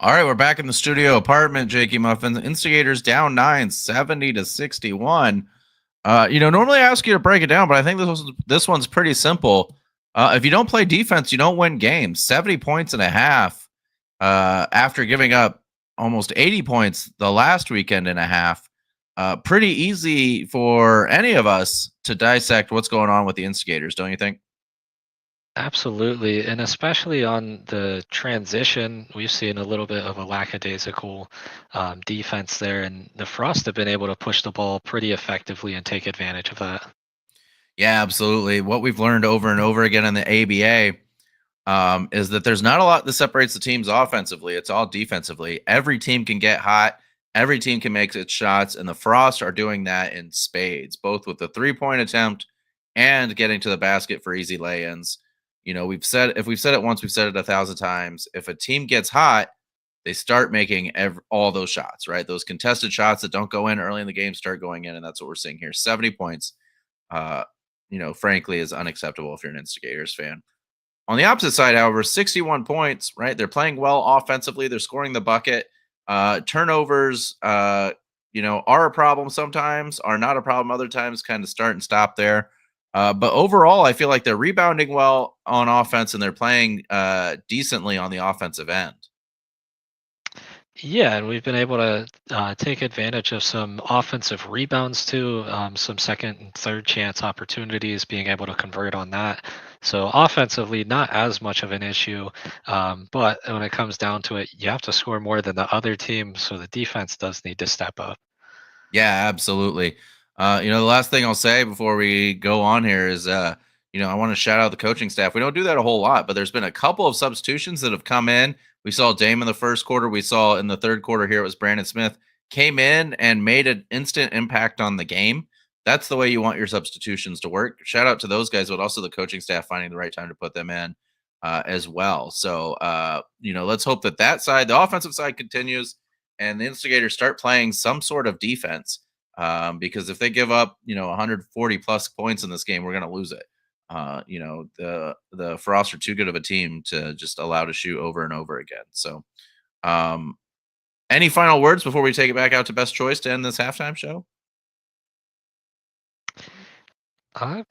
All right, we're back in the studio apartment, Jakey Muffin. Instigators down 9, 70-61. Normally I ask you to break it down, but I think this one's pretty simple. If you don't play defense, you don't win games. 70 points and a half after giving up almost 80 points the last weekend and a half. Pretty easy for any of us to dissect what's going on with the Instigators, don't you think? Absolutely, and especially on the transition, we've seen a little bit of a lackadaisical defense there, and the Frost have been able to push the ball pretty effectively and take advantage of that. Yeah, absolutely. What we've learned over and over again in the ABA is that there's not a lot that separates the teams offensively. It's all defensively. Every team can get hot. Every team can make its shots, and the Frost are doing that in spades, both with the three-point attempt and getting to the basket for easy lay-ins. If we've said it once, we've said it 1,000 times. If a team gets hot, they start making all those shots, right? Those contested shots that don't go in early in the game start going in, and that's what we're seeing here. 70 points, frankly, is unacceptable if you're an Instigators fan. On the opposite side, however, 61 points, right? They're playing well offensively. They're scoring the bucket. Turnovers, are a problem sometimes, are not a problem other times, kind of start and stop there. But overall, I feel like they're rebounding well on offense and they're playing decently on the offensive end. Yeah, and we've been able to take advantage of some offensive rebounds too, some second and third chance opportunities, being able to convert on that. So offensively, not as much of an issue, but when it comes down to it, you have to score more than the other team. So the defense does need to step up. Yeah, absolutely. The last thing I'll say before we go on here is, I want to shout out the coaching staff. We don't do that a whole lot, but there's been a couple of substitutions that have come in. We saw Dame in the first quarter. We saw in the third quarter here, it was Brandon Smith came in and made an instant impact on the game. That's the way you want your substitutions to work. Shout out to those guys, but also the coaching staff finding the right time to put them in as well. So, let's hope that side, the offensive side, continues and the Instigators start playing some sort of defense. Because if they give up, 140 plus points in this game, we're going to lose it. The Frost are too good of a team to just allow to shoot over and over again. So, any final words before we take it back out to Best Choice to end this halftime show? I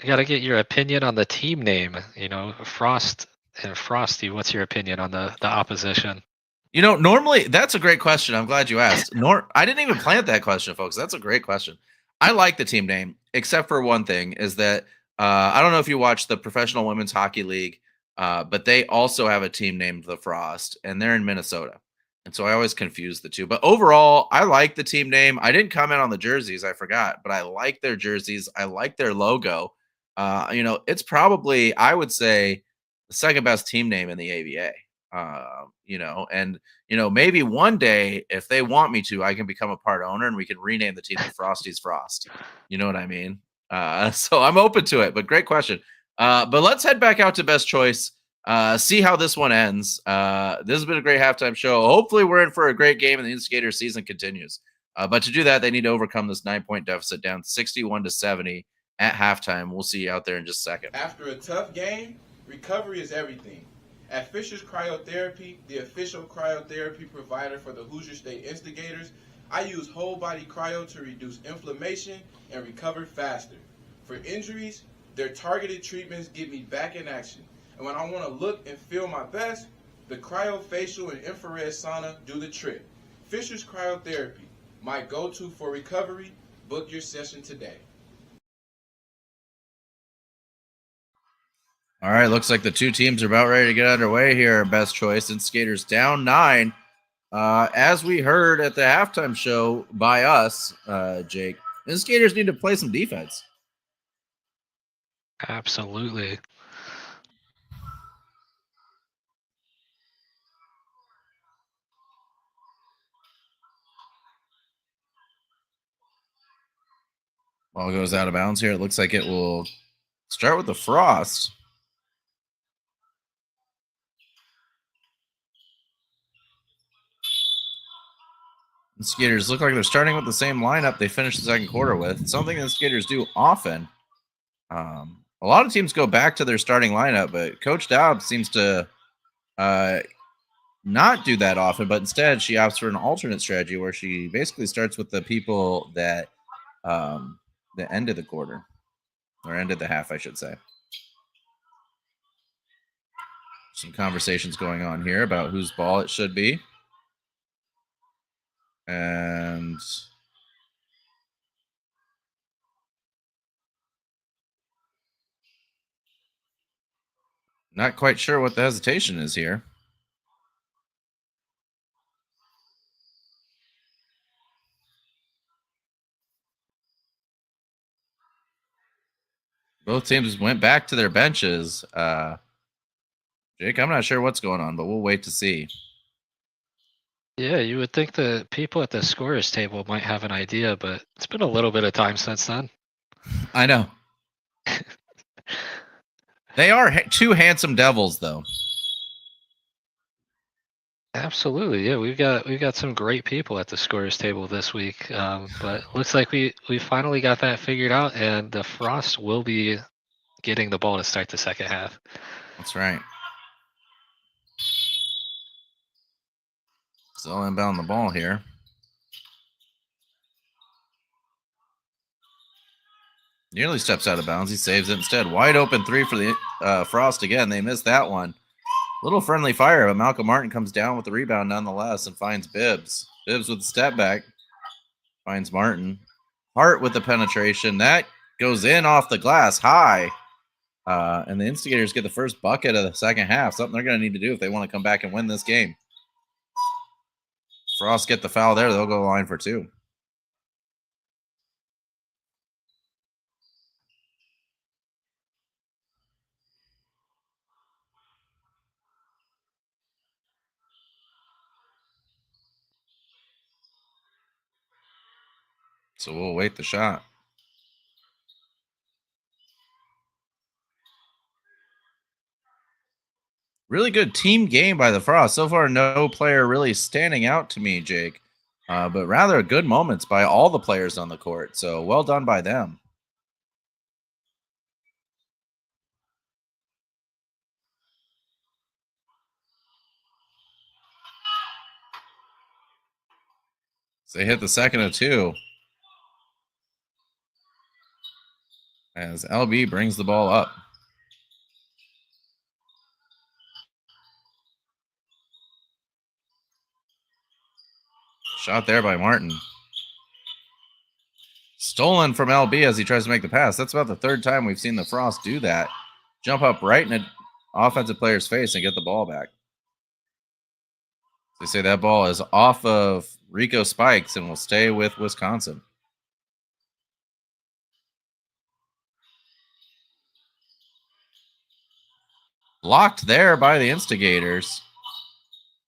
got to get your opinion on the team name. Frost and Frosty. What's your opinion on the opposition? Normally that's a great question. I'm glad you asked. I didn't even plant that question, folks. That's a great question. I like the team name, except for one thing is that I don't know if you watch the Professional Women's Hockey League, but they also have a team named the Frost, and they're in Minnesota. And so I always confuse the two. But overall, I like the team name. I didn't comment on the jerseys, I forgot, but I like their jerseys. I like their logo. It's probably, I would say, the second best team name in the ABA. Maybe one day, if they want me to, I can become a part owner and we can rename the team to Frosty's Frost. You know what I mean? So I'm open to it, but great question. But let's head back out to Best Choice, see how this one ends. This has been a great halftime show. Hopefully we're in for a great game and the Instigator season continues. But to do that, they need to overcome this 9-point deficit down 61-70 at halftime. We'll see you out there in just a second. After a tough game, recovery is everything. At Fisher's Cryotherapy, the official cryotherapy provider for the Hoosier State Instigators, I use whole body cryo to reduce inflammation and recover faster. For injuries, their targeted treatments get me back in action. And when I want to look and feel my best, the cryofacial and infrared sauna do the trick. Fisher's Cryotherapy, my go-to for recovery. Book your session today. All right, looks like the two teams are about ready to get underway here. Best Choice Instigators down 9. As we heard at the halftime show by us, Jake, Instigators need to play some defense. Absolutely. Ball goes out of bounds here. It looks like it will start with the Frost. The Skaters look like they're starting with the same lineup they finished the second quarter with. Something the Skaters do often. A lot of teams go back to their starting lineup, but Coach Dowd seems to not do that often, but instead she opts for an alternate strategy where she basically starts with the people that ended the quarter, or ended the half, I should say. Some conversations going on here about whose ball it should be. And not quite sure what the hesitation is here. Both teams went back to their benches. Jake, I'm not sure what's going on, but we'll wait to see. Yeah, you would think the people at the scorers table might have an idea, but it's been a little bit of time since then. I know. They are two handsome devils, though. Absolutely, yeah. We've got some great people at the scorers table this week, but looks like we finally got that figured out, and the Frost will be getting the ball to start the second half. That's right. Still inbound the ball here. Nearly steps out of bounds. He saves it instead. Wide open three for the Frost again. They missed that one. Little friendly fire, but Malcolm Martin comes down with the rebound nonetheless and finds Bibbs. Bibbs with the step back. Finds Martin. Hart with the penetration. That goes in off the glass high. And the Instigators get the first bucket of the second half. Something they're going to need to do if they want to come back and win this game. Frost get the foul there. They'll go line for 2. So we'll wait the shot. Really good team game by the Frost. So far, no player really standing out to me, Jake. But rather good moments by all the players on the court. So well done by them. So they hit the second of 2. As LB brings the ball up. Shot there by Martin. Stolen from LB as he tries to make the pass. That's about the third time we've seen the Frost do that. Jump up right in an offensive player's face and get the ball back. They say that ball is off of Rico Spikes and will stay with Wisconsin. Blocked there by the Instigators.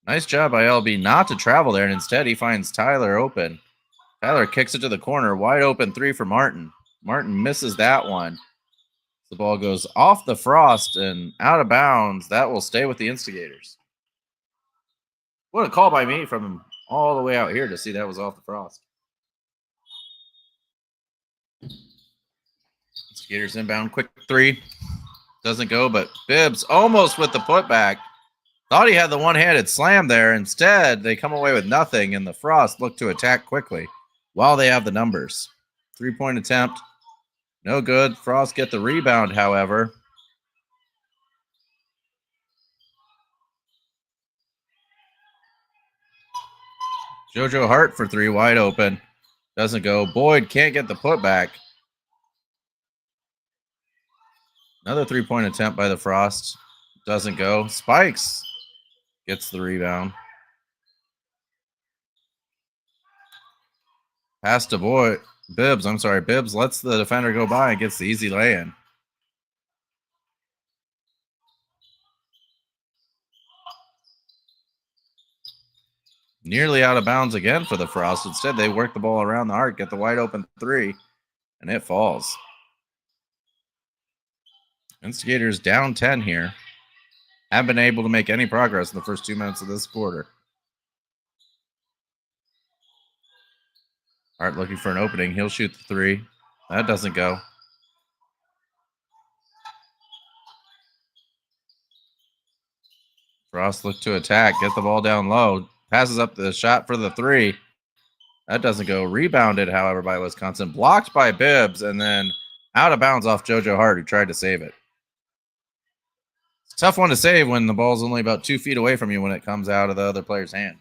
Nice job by LB not to travel there, and instead he finds Tyler open. Tyler kicks it to the corner. Wide open 3 for Martin. Martin misses that one. The ball goes off the Frost and out of bounds. That will stay with the Instigators. What a call by me from all the way out here to see that was off the Frost. Instigators inbound, quick 3. Doesn't go, but Bibbs almost with the putback. Thought he had the one-handed slam there. Instead, they come away with nothing, and the Frost look to attack quickly while they have the numbers. 3-point attempt. No good. Frost get the rebound, however. JoJo Hart for 3, wide open. Doesn't go. Boyd can't get the putback. Another 3-point attempt by the Frost. Doesn't go. Spikes gets the rebound. Pass to Boyd. Bibbs, I'm sorry. Bibbs lets the defender go by and gets the easy lay-in. Nearly out of bounds again for the Frost. Instead, they work the ball around the arc, get the wide open 3, and it falls. Instigators down 10 here. Haven't been able to make any progress in the first 2 minutes of this quarter. Hart looking for an opening. He'll shoot the 3. That doesn't go. Frost look to attack. Get the ball down low. Passes up the shot for the 3. That doesn't go. Rebounded, however, by Wisconsin. Blocked by Bibbs, and then out of bounds off JoJo Hart, who tried to save it. It's a tough one to save when the ball's only about 2 feet away from you when it comes out of the other player's hand.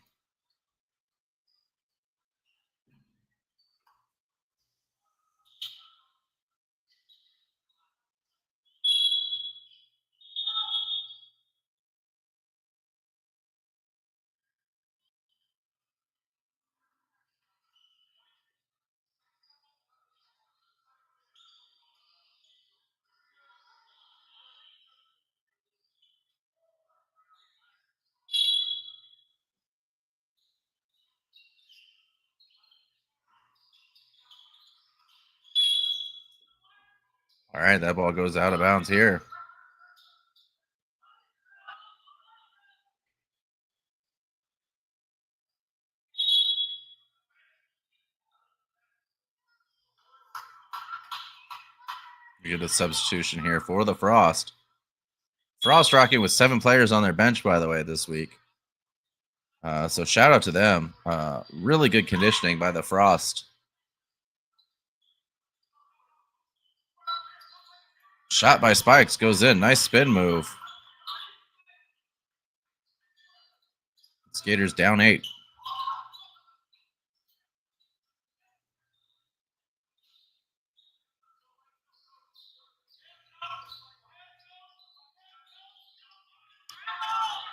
All right, that ball goes out of bounds here. We get a substitution here for the Frost. Frost rocking with 7 players on their bench, by the way, this week. So shout out to them. Really good conditioning by the Frost. Shot by Spikes goes in. Nice spin move. Skaters down 8.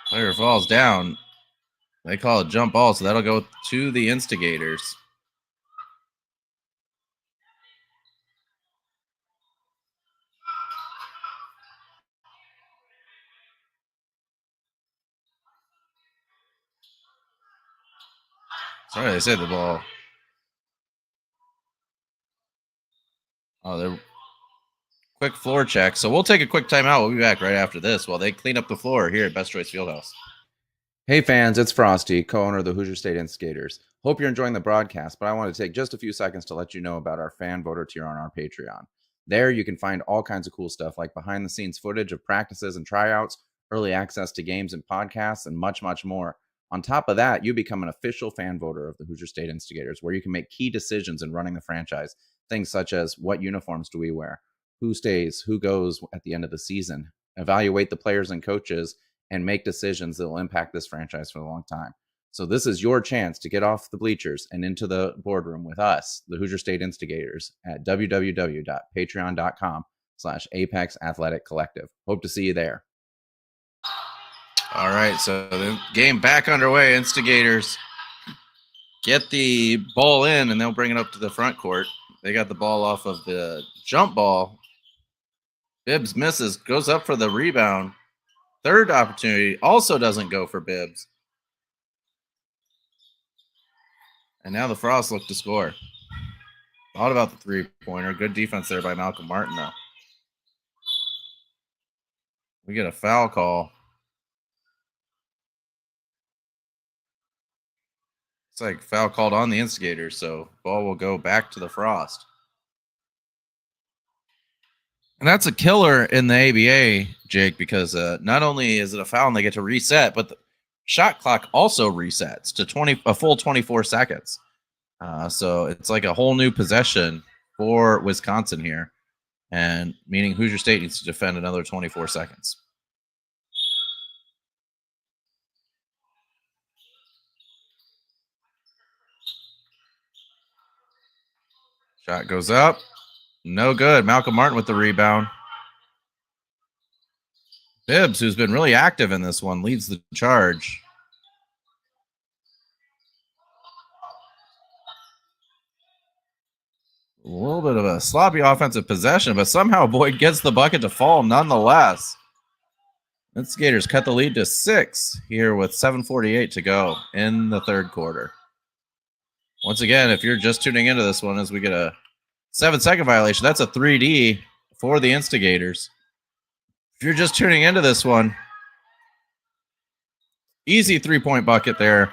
Player falls down. They call it jump ball, so that'll go to the Instigators. Sorry, they said the ball. Oh, they're quick floor check. So we'll take a quick timeout. We'll be back right after this while they clean up the floor here at Best Choice Fieldhouse. Hey fans, it's Frosty, co-owner of the Hoosier State Instigators. Hope you're enjoying the broadcast, but I want to take just a few seconds to let you know about our fan voter tier on our Patreon. There you can find all kinds of cool stuff like behind the scenes footage of practices and tryouts, early access to games and podcasts, and much, much more. On top of that, you become an official fan voter of the Hoosier State Instigators, where you can make key decisions in running the franchise. Things such as what uniforms do we wear, who stays, who goes at the end of the season, evaluate the players and coaches, and make decisions that will impact this franchise for a long time. So this is your chance to get off the bleachers and into the boardroom with us, the Hoosier State Instigators, at www.patreon.com/Apex Athletic Collective. Hope to see you there. All right, so the game back underway. Instigators get the ball in, and they'll bring it up to the front court. They got the ball off of the jump ball. Bibbs misses, goes up for the rebound. Third opportunity also doesn't go for Bibbs. And now the Frost look to score. Thought about the three-pointer. Good defense there by Malcolm Martin, though. We get a foul call. It's like foul called on the Instigators, so ball will go back to the Frost. And that's a killer in the ABA, Jake, because not only is it a foul and they get to reset, but the shot clock also resets to a full 24 seconds. So it's like a whole new possession for Wisconsin here, and meaning Hoosier State needs to defend another 24 seconds. Shot goes up. No good. Malcolm Martin with the rebound. Bibbs, who's been really active in this one, leads the charge. A little bit of a sloppy offensive possession, but somehow Boyd gets the bucket to fall nonetheless. Instigators cut the lead to 6 here with 7:48 to go in the third quarter. Once again, if you're just tuning into this one, as we get a 7-second violation, that's a 3D for the Instigators. If you're just tuning into this one, easy 3-point bucket there.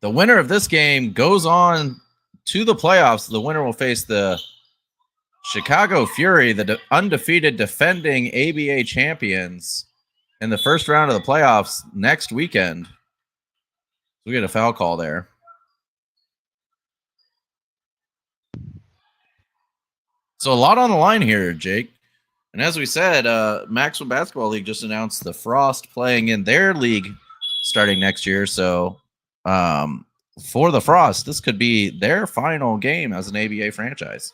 The winner of this game goes on to the playoffs. The winner will face the Chicago Fury, the undefeated defending ABA champions, in the first round of the playoffs next weekend. We get a foul call there. So a lot on the line here, Jake. And as we said, Maxwell Basketball League just announced the Frost playing in their league starting next year. So for the Frost, this could be their final game as an ABA franchise.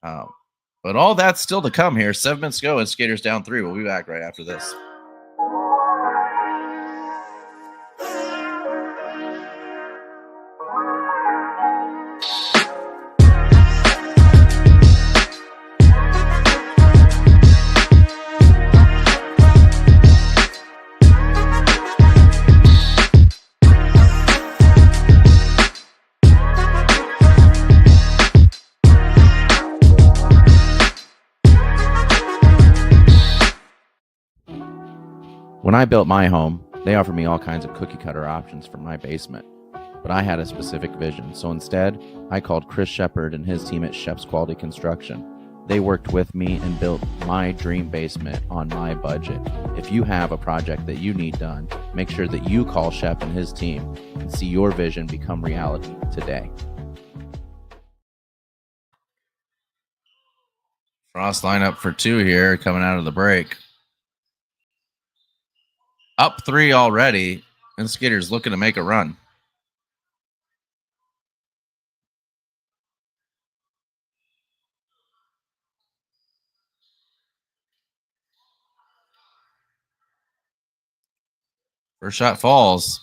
But all that's still to come here. 7 minutes to go, and Skaters down 3. We'll be back right after this. When I built my home, they offered me all kinds of cookie cutter options for my basement, but I had a specific vision. So instead, I called Chris Shepard and his team at Shep's Quality Construction. They worked with me and built my dream basement on my budget. If you have a project that you need done, make sure that you call Shep and his team and see your vision become reality today. Frost lineup for 2 here coming out of the break. Up 3 already. Instigators looking to make a run. First shot falls.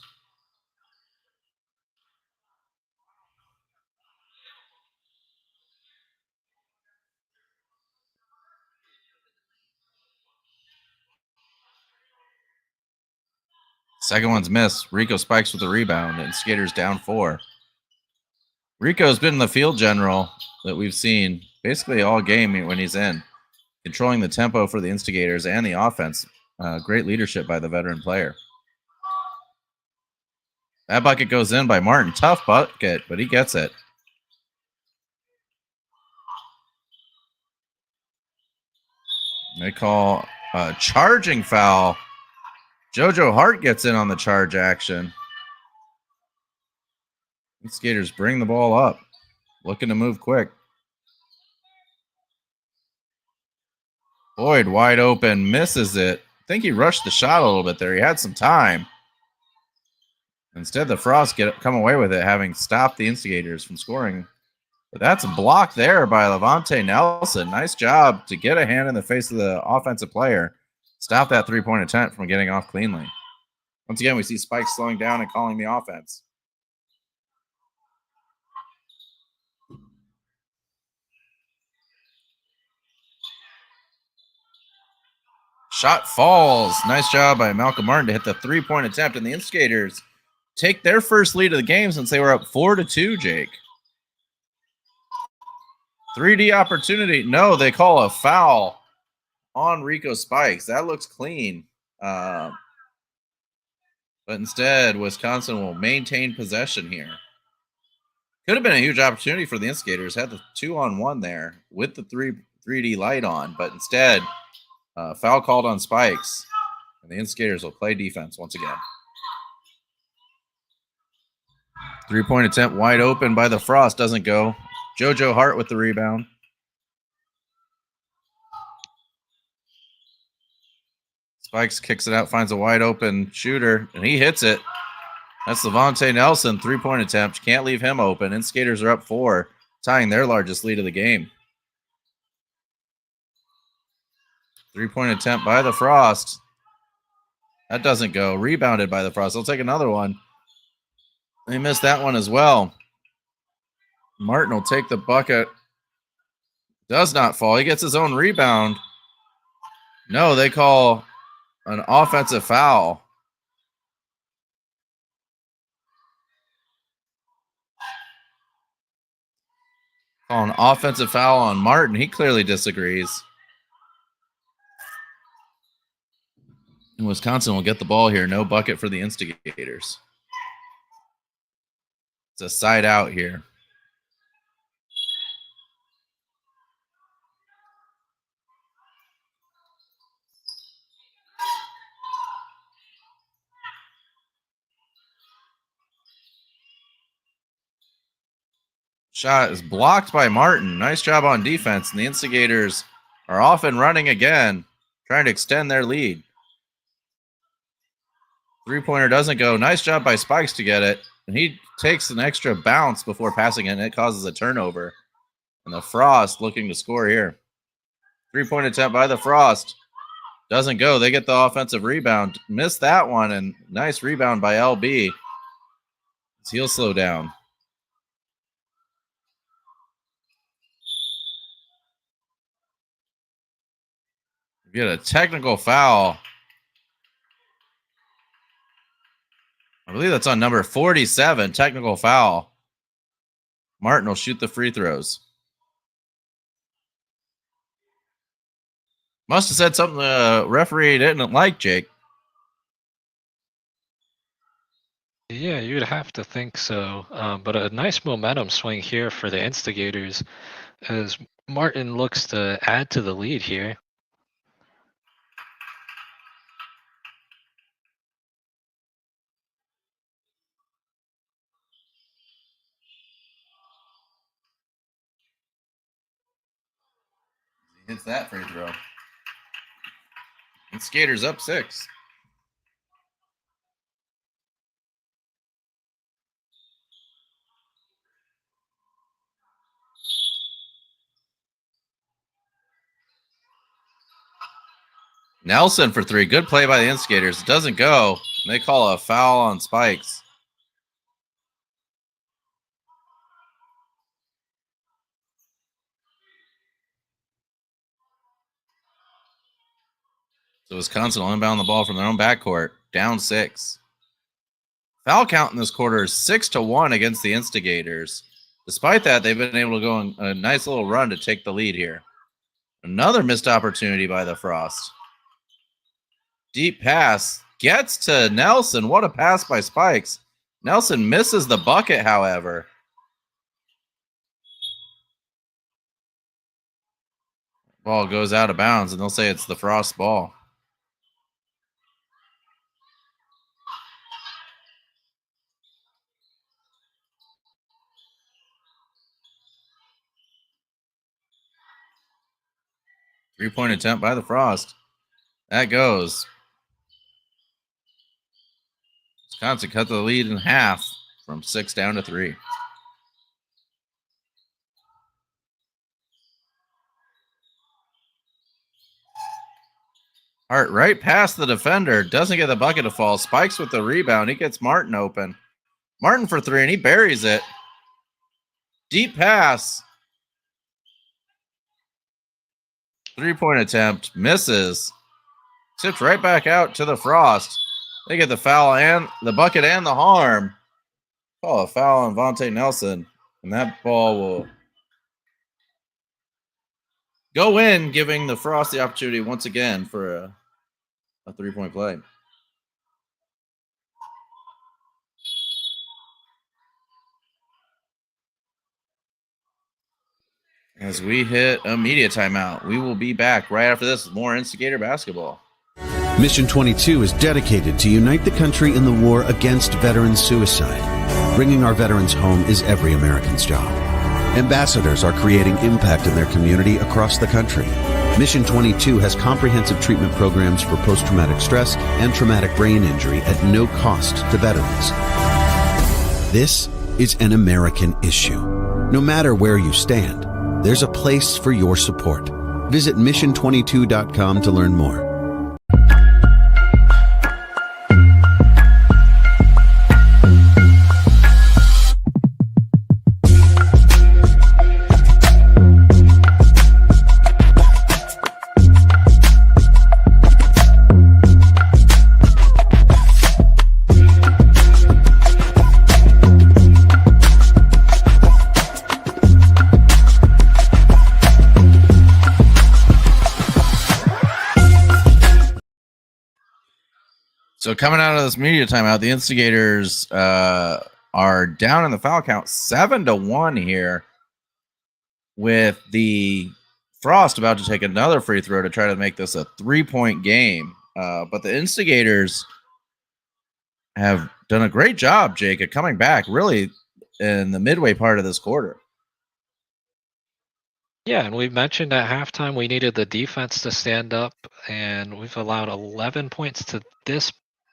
Second one's missed. Rico spikes with the rebound, and Skaters down 4. Rico's been the field general that we've seen basically all game when he's in, controlling the tempo for the Instigators and the offense. Great leadership by the veteran player. That bucket goes in by Martin. Tough bucket, but he gets it. They call a charging foul. JoJo Hart gets in on the charge action. Skaters bring the ball up, looking to move quick. Boyd wide open, misses it. I think he rushed the shot a little bit there. He had some time. Instead, the Frost come away with it, having stopped the Instigators from scoring. But that's blocked there by Levante Nelson. Nice job to get a hand in the face of the offensive player. Stop that three-point attempt from getting off cleanly. Once again, we see Spike slowing down and calling the offense. Shot falls. Nice job by Malcolm Martin to hit the three-point attempt, and the Instigators take their first lead of the game since they were up 4-2, Jake. 3D opportunity. No, they call a foul on Rico Spikes. That looks clean. But instead, Wisconsin will maintain possession here. Could have been a huge opportunity for the Instigators. Had the 2-on-1 there with the 3D light on, but instead, foul called on Spikes. And the Instigators will play defense once again. Three-point attempt wide open by the Frost. Doesn't go. JoJo Hart with the rebound. Spikes kicks it out, finds a wide open shooter, and he hits it. That's Levante Nelson, three-point attempt. Can't leave him open. Instigators are up 4, tying their largest lead of the game. Three-point attempt by the Frost. That doesn't go. Rebounded by the Frost. They'll take another one. They missed that one as well. Martin will take the bucket. Does not fall. He gets his own rebound. No, they call an offensive foul. Call an offensive foul on Martin. He clearly disagrees. And Wisconsin will get the ball here. No bucket for the Instigators. It's a side out here. Shot is blocked by Martin. Nice job on defense. And the Instigators are off and running again, trying to extend their lead. Three-pointer doesn't go. Nice job by Spikes to get it. And he takes an extra bounce before passing it, and it causes a turnover. And the Frost looking to score here. Three-point attempt by the Frost. Doesn't go. They get the offensive rebound. Missed that one, and nice rebound by LB. He'll slow down. We get a technical foul. I believe that's on number 47, technical foul. Martin will shoot the free throws. Must have said something the referee didn't like, Jake. Yeah, you'd have to think so. But a nice momentum swing here for the Instigators as Martin looks to add to the lead here. Hits that free throw. And Skaters up 6. Nelson for three. Good play by the Instigators. It doesn't go. They call a foul on Spikes. So Wisconsin will inbound the ball from their own backcourt. Down 6. Foul count in this quarter is 6-1 against the Instigators. Despite that, they've been able to go on a nice little run to take the lead here. Another missed opportunity by the Frost. Deep pass gets to Nelson. What a pass by Spikes. Nelson misses the bucket, however. Ball goes out of bounds, and they'll say it's the Frost ball. Three-point attempt by the Frost. That goes. Wisconsin cut the lead in half from 6 down to 3. Hart right past the defender. Doesn't get the bucket to fall. Spikes with the rebound. He gets Martin open. Martin for 3, and he buries it. Deep pass. Three-point attempt. Misses. Tipped right back out to the Frost. They get the foul and the bucket and the harm. Call a foul on Vontae Nelson. And that ball will go in, giving the Frost the opportunity once again for a three-point play. As we hit a media timeout, we will be back right after this with more Instigator basketball. Mission 22 is dedicated to unite the country in the war against veteran suicide. Bringing our veterans home is every American's job. Ambassadors are creating impact in their community across the country. Mission 22 has comprehensive treatment programs for post-traumatic stress and traumatic brain injury at no cost to veterans. This is an American issue. No matter where you stand, there's a place for your support. Visit mission22.com to learn more. So coming out of this media timeout, the Instigators are down in the foul count 7-1 here, with the Frost about to take another free throw to try to make this a 3-point game. But the Instigators have done a great job, Jake, at coming back really in the midway part of this quarter. Yeah, and we mentioned at halftime we needed the defense to stand up, and we've allowed 11 points to this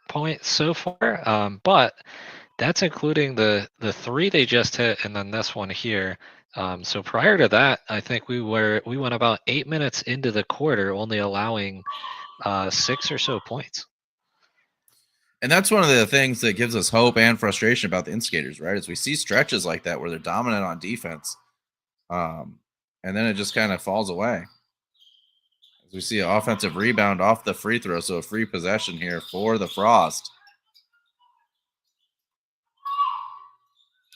point so far. But that's including the 3 they just hit, and then this one here. So prior to that, I think we went about 8 minutes into the quarter, only allowing 6 or so points. And that's one of the things that gives us hope and frustration about the Instigators, right? As we see stretches like that where they're dominant on defense, and then it just kind of falls away. As we see an offensive rebound off the free throw, so a free possession here for the Frost.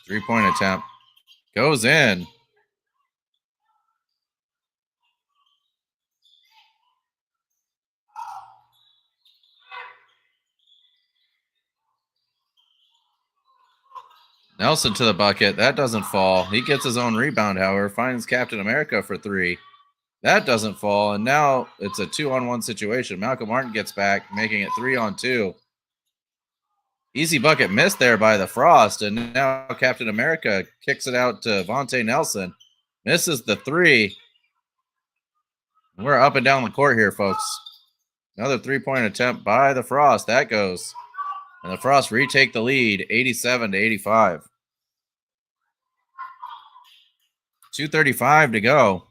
3-point attempt goes in. Nelson to the bucket. That doesn't fall. He gets his own rebound, however, finds Captain America for 3. That doesn't fall, and now it's a 2-on-1 situation. Malcolm Martin gets back, making it 3-on-2. Easy bucket missed there by the Frost, and now Captain America kicks it out to Vontae Nelson. Misses the 3. We're up and down the court here, folks. Another 3-point attempt by the Frost. That goes. And the Frost retake the lead, 87-85. 2:35 to go.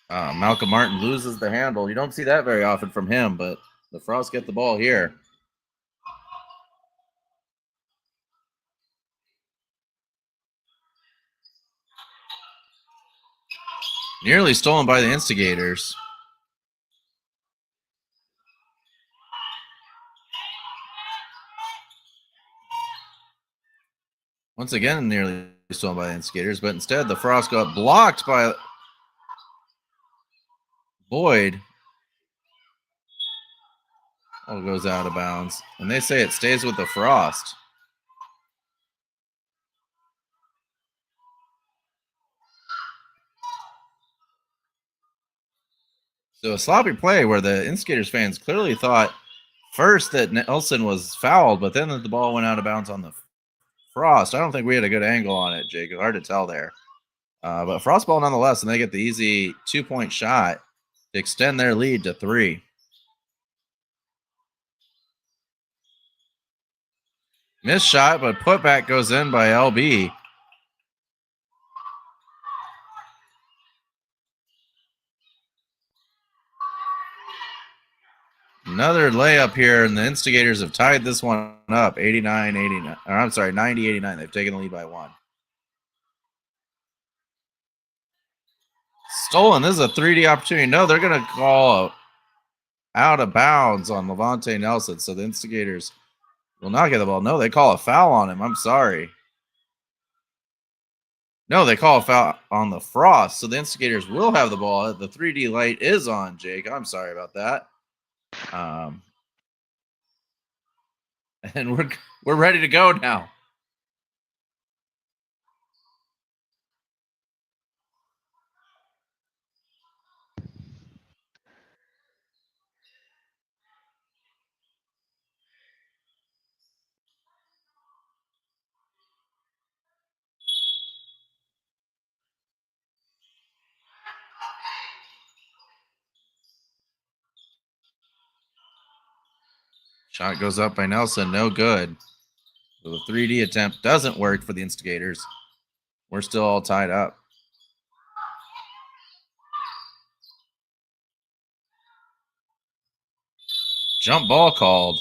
Malcolm Martin loses the handle. You don't see that very often from him, but the Frost get the ball here. Nearly stolen by the Instigators. Once again, nearly stolen by the Instigators, but instead the Frost got blocked by Boyd. Oh, goes out of bounds. And they say it stays with the Frost. So a sloppy play where the Instigators fans clearly thought first that Nelson was fouled, but then that the ball went out of bounds on the Frost. I don't think we had a good angle on it, Jake. It's hard to tell there. But Frost ball nonetheless, and they get the easy 2-point shot to extend their lead to 3. Missed shot, but putback goes in by LB. Another layup here, and the Instigators have tied this one up 89-89. Or I'm sorry, 90-89. They've taken the lead by 1. Stolen. This is a 3D opportunity. No, they're going to call out of bounds on Levante Nelson. So the Instigators will not get the ball. No, they call a foul on him. I'm sorry. No, they call a foul on the Frost. So the Instigators will have the ball. The 3D light is on, Jake. I'm sorry about that. And we're ready to go now. Shot goes up by Nelson. No good. So the 3D attempt doesn't work for the Instigators. We're still all tied up. Jump ball called.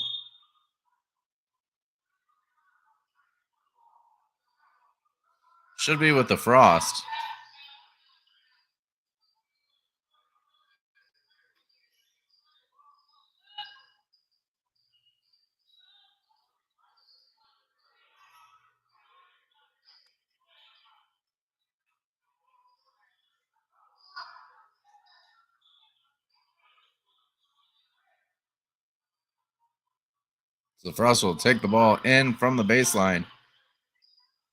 Should be with the Frost. So Frost will take the ball in from the baseline.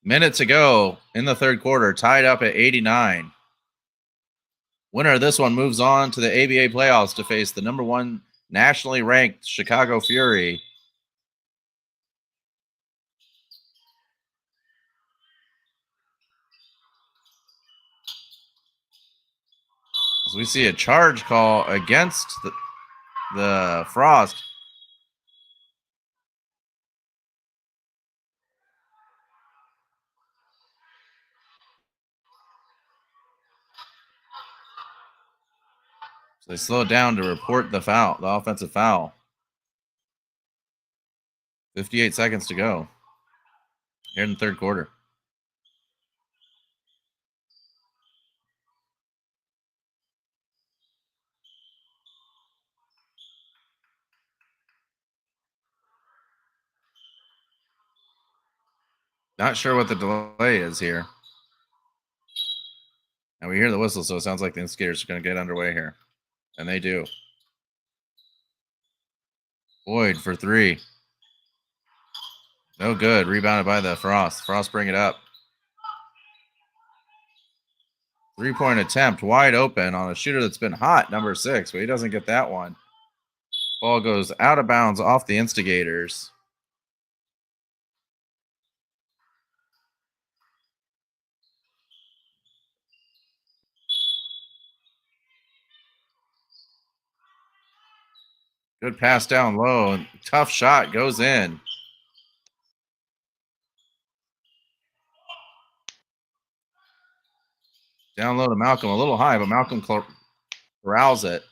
Minute to go in the third quarter, tied up at 89. Winner of this one moves on to the ABA playoffs to face the number 1 nationally ranked Chicago Fury. As we see a charge call against the Frost. So they slow it down to report the foul, the offensive foul. 58 seconds to go here in the third quarter. Not sure what the delay is here. And we hear the whistle, so it sounds like the Instigators are going to get underway here. And they do. Boyd for 3. No good. Rebounded by the Frost. Frost bring it up. 3-point attempt wide open on a shooter that's been hot, number 6, but he doesn't get that one. Ball goes out of bounds off the Instigators. Good pass down low, and tough shot goes in. Down low to Malcolm, a little high, but Malcolm corrals it.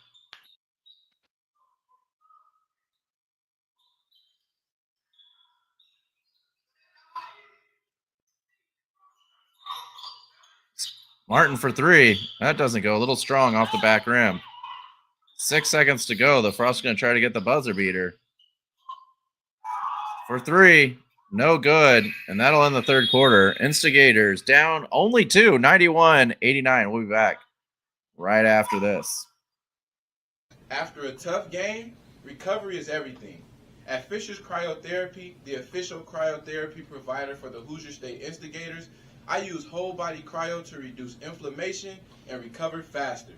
Martin for three. That doesn't go. A little strong off the back rim. 6 seconds to go. The Frost's going to try to get the buzzer beater. For three. No good. And that'll end the third quarter. Instigators down only two. 91-89. We'll be back right after this. After a tough game, recovery is everything. At Fisher's Cryotherapy, the official cryotherapy provider for the Hoosier State Instigators, I use whole body cryo to reduce inflammation and recover faster.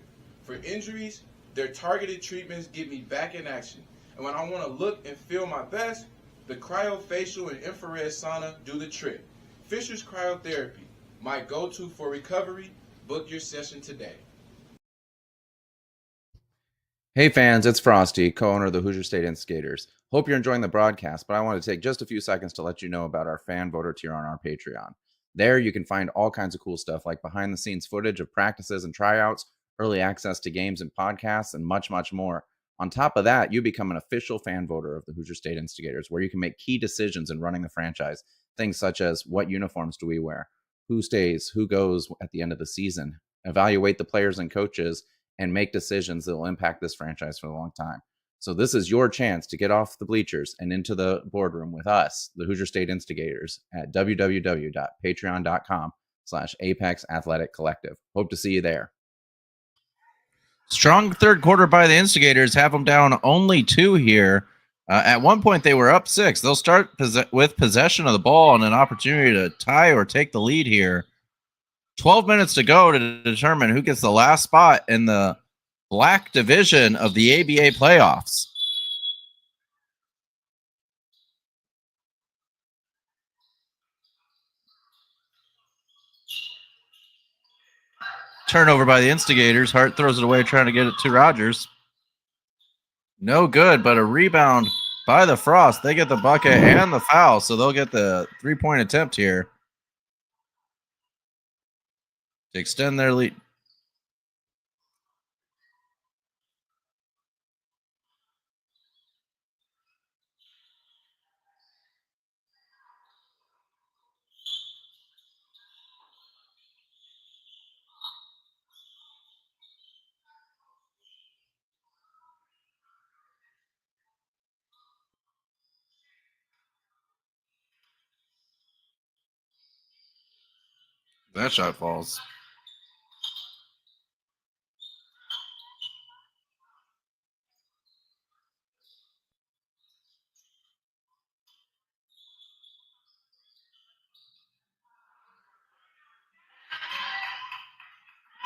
For injuries, their targeted treatments get me back in action. And when I want to look and feel my best, the cryofacial and infrared sauna do the trick. Fisher's Cryotherapy, my go-to for recovery. Book your session today. Hey fans, it's Frosty, co-owner of the Hoosier State Instigators. Hope you're enjoying the broadcast, but I want to take just a few seconds to let you know about our fan voter tier on our Patreon. There you can find all kinds of cool stuff like behind the scenes footage of practices and tryouts, early access to games and podcasts, and much, much more. On top of that, you become an official fan voter of the Hoosier State Instigators, where you can make key decisions in running the franchise. Things such as what uniforms do we wear, who stays, who goes at the end of the season, evaluate the players and coaches, and make decisions that will impact this franchise for a long time. So this is your chance to get off the bleachers and into the boardroom with us, the Hoosier State Instigators, at www.patreon.com/Apex Athletic Collective. Hope to see you there. Strong third quarter by the Instigators. Have them down only two here. At one point, they were up 6. They'll start with possession of the ball and an opportunity to tie or take the lead here. 12 minutes to go to determine who gets the last spot in the black division of the ABA playoffs. Turnover by the Instigators. Hart throws it away, trying to get it to Rogers. No good, but a rebound by the Frost. They get the bucket and the foul, so they'll get the three-point attempt here to extend their lead. That shot falls.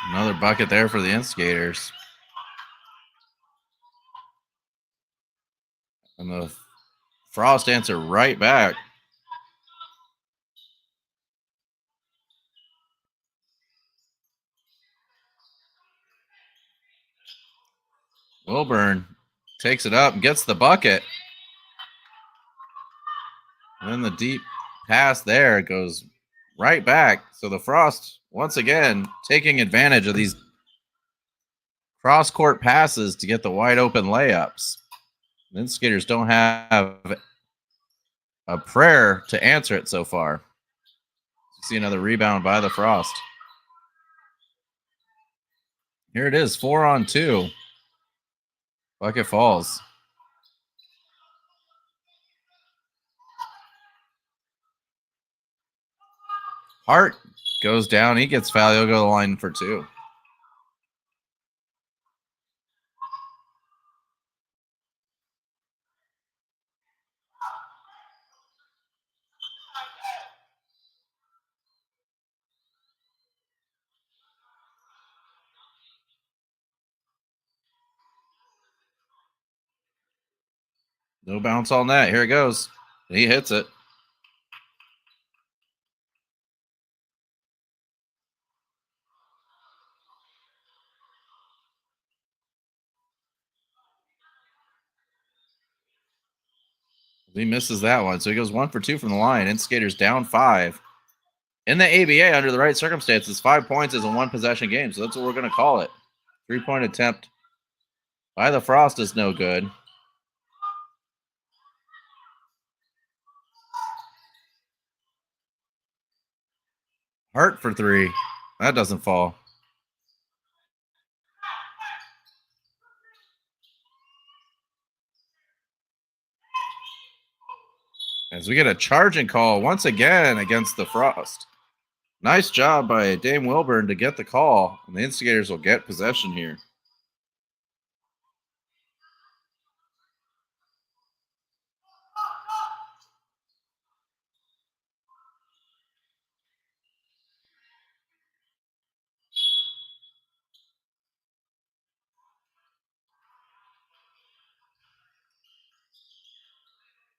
Another bucket there for the Instigators. And the Frost answer right back. Wilburn takes it up and gets the bucket. And then the deep pass there goes right back. So the Frost, once again, taking advantage of these cross-court passes to get the wide-open layups. The Instigators don't have a prayer to answer it so far. See another rebound by the Frost. Here it is, 4-on-2. Bucket falls. Hart goes down. He gets fouled. He'll go to the line for 2. No bounce all net. Here it goes. He hits it. He misses that one. So he goes 1 for 2 from the line. Instigators down 5. In the ABA, under the right circumstances, 5 points is a 1-possession game. So that's what we're going to call it. 3-point attempt By the Frost is no good. Hart for 3. That doesn't fall. As we get a charging call once again against the Frost. Nice job by Dame Wilburn to get the call, and the Instigators will get possession here.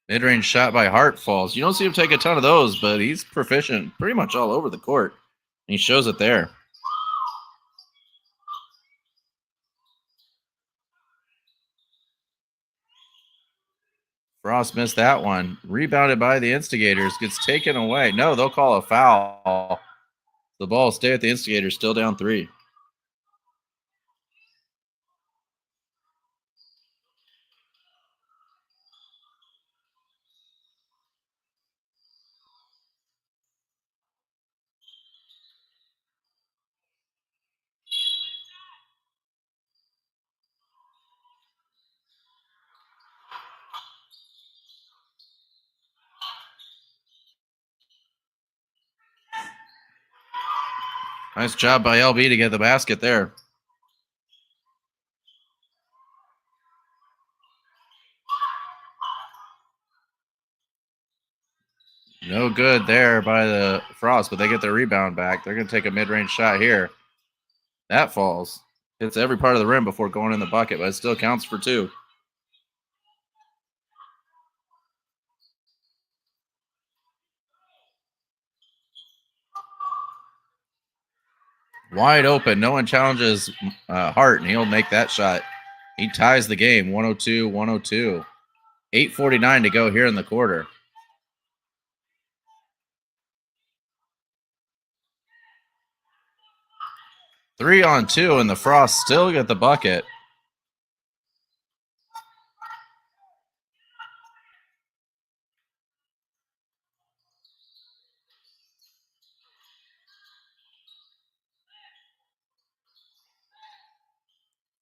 Mid-range shot by Hart falls. You don't see him take a ton of those, but he's proficient pretty much all over the court. And he shows it there. Frost missed that one. Rebounded by the Instigators. Gets taken away. No, they'll call a foul. The ball will stay at the Instigators, still down 3. Nice job by LB to get the basket there. No good there by the Frost, but they get their rebound back. They're going to take a mid-range shot here. That falls. Hits every part of the rim before going in the bucket, but it still counts for 2. Wide open. No one challenges Hart, and he'll make that shot. He ties the game, 102-102. 8:49 to go here in the quarter. Three on 2, and the Frost still get the bucket.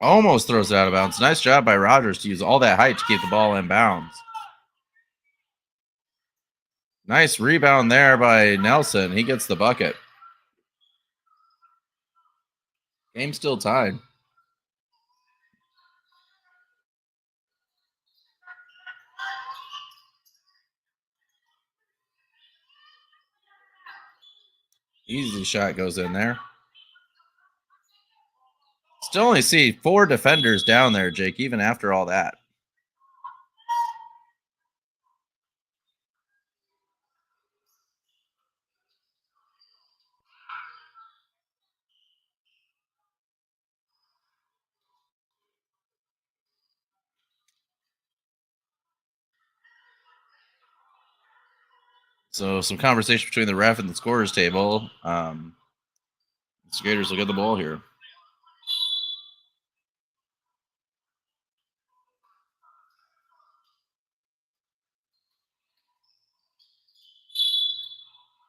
Almost throws it out of bounds. Nice job by Rogers to use all that height to keep the ball in bounds. Nice rebound there by Nelson. He gets the bucket. Game still tied. Easy shot goes in there. Still only see 4 defenders down there, Jake, even after all that. So some conversation between the ref and the scorer's table. Skaters will get the ball here.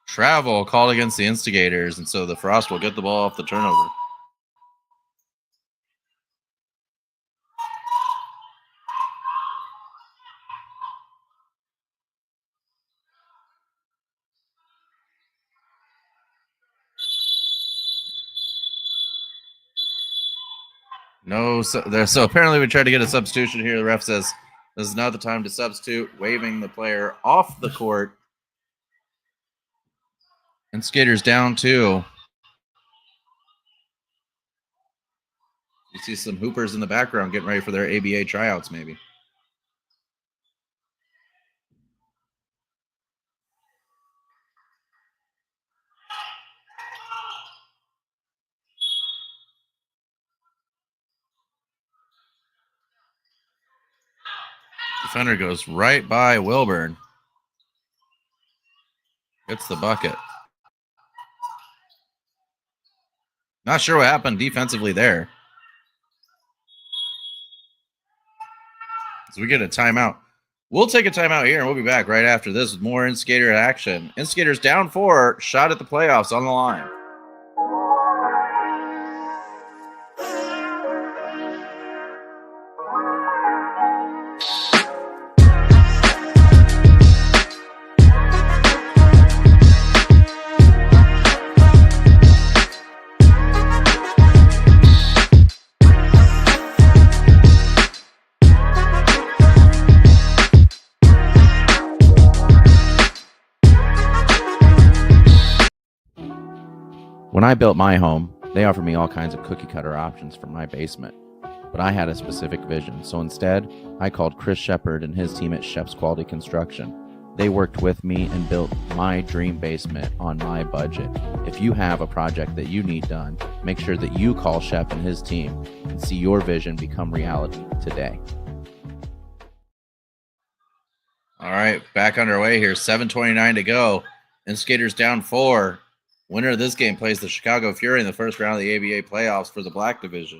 Travel called against the Instigators, and so the Frost will get the ball off the turnover. No, so apparently we tried to get a substitution here. The ref says this is not the time to substitute, waving the player off the court. And Skaters down 2. You see some hoopers in the background getting ready for their ABA tryouts, maybe. Defender goes right by Wilburn. Gets the bucket. Not sure what happened defensively there. So we get a timeout. We'll take a timeout here, and we'll be back right after this with more Instigator action. Instigators down 4, shot at the playoffs on the line. When I built my home, they offered me all kinds of cookie cutter options for my basement. But I had a specific vision, so instead, I called Chris Shepard and his team at Shep's Quality Construction. They worked with me and built my dream basement on my budget. If you have a project that you need done, make sure that you call Shep and his team and see your vision become reality today. All right, back underway here. 7:29 to go. Instigators down 4. Winner of this game plays the Chicago Fury in the first round of the ABA playoffs for the Black Division.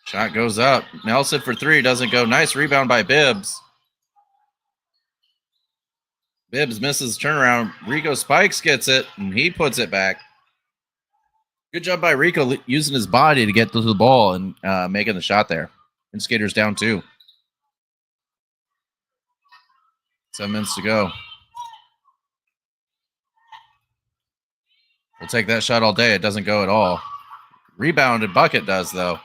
Shot goes up. Nelson for 3, doesn't go. Nice rebound by Bibbs. Bibbs misses turnaround. Rico Spikes gets it, and he puts it back. Good job by Rico using his body to get to the ball and making the shot there. Instigators down 2. 7 minutes to go. We'll take that shot all day. It doesn't go at all. Rebounded bucket does, though.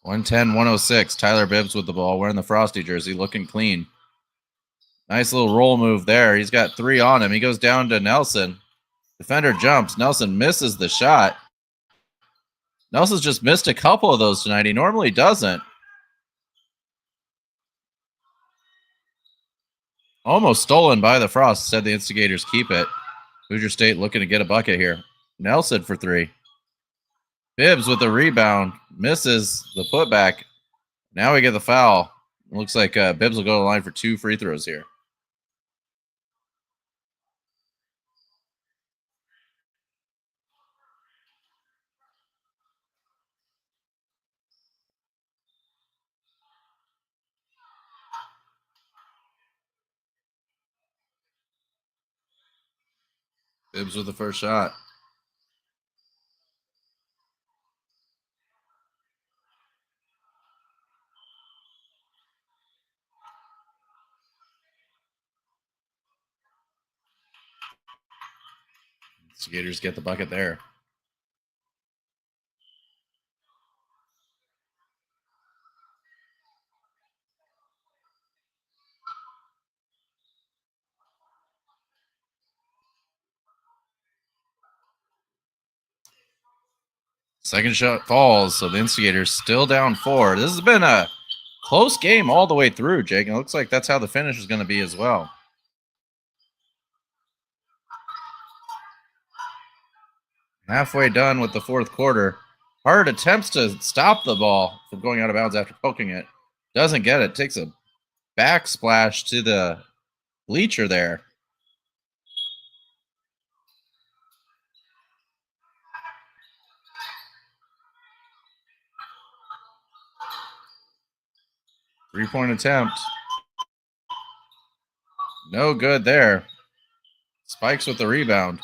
110-106. Tyler Bibbs with the ball, wearing the Frosty jersey, looking clean. Nice little roll move there. He's got 3 on him. He goes down to Nelson. Defender jumps. Nelson misses the shot. Nelson's just missed a couple of those tonight. He normally doesn't. Almost stolen by the Frost. Said the Instigators keep it. Hoosier State looking to get a bucket here. Nelson for 3. Bibbs with the rebound. Misses the putback. Now we get the foul. It looks like Bibbs will go to the line for 2 free throws here. Bibbs with the first shot. Instigators get the bucket there. Second shot falls, so the Instigators still down 4. This has been a close game all the way through, Jake. And it looks like that's how the finish is going to be as well. Halfway done with the fourth quarter. Hart attempts to stop the ball from going out of bounds after poking it. Doesn't get it. Takes a backsplash to the bleacher there. Three-point attempt. No good there. Spikes with the rebound.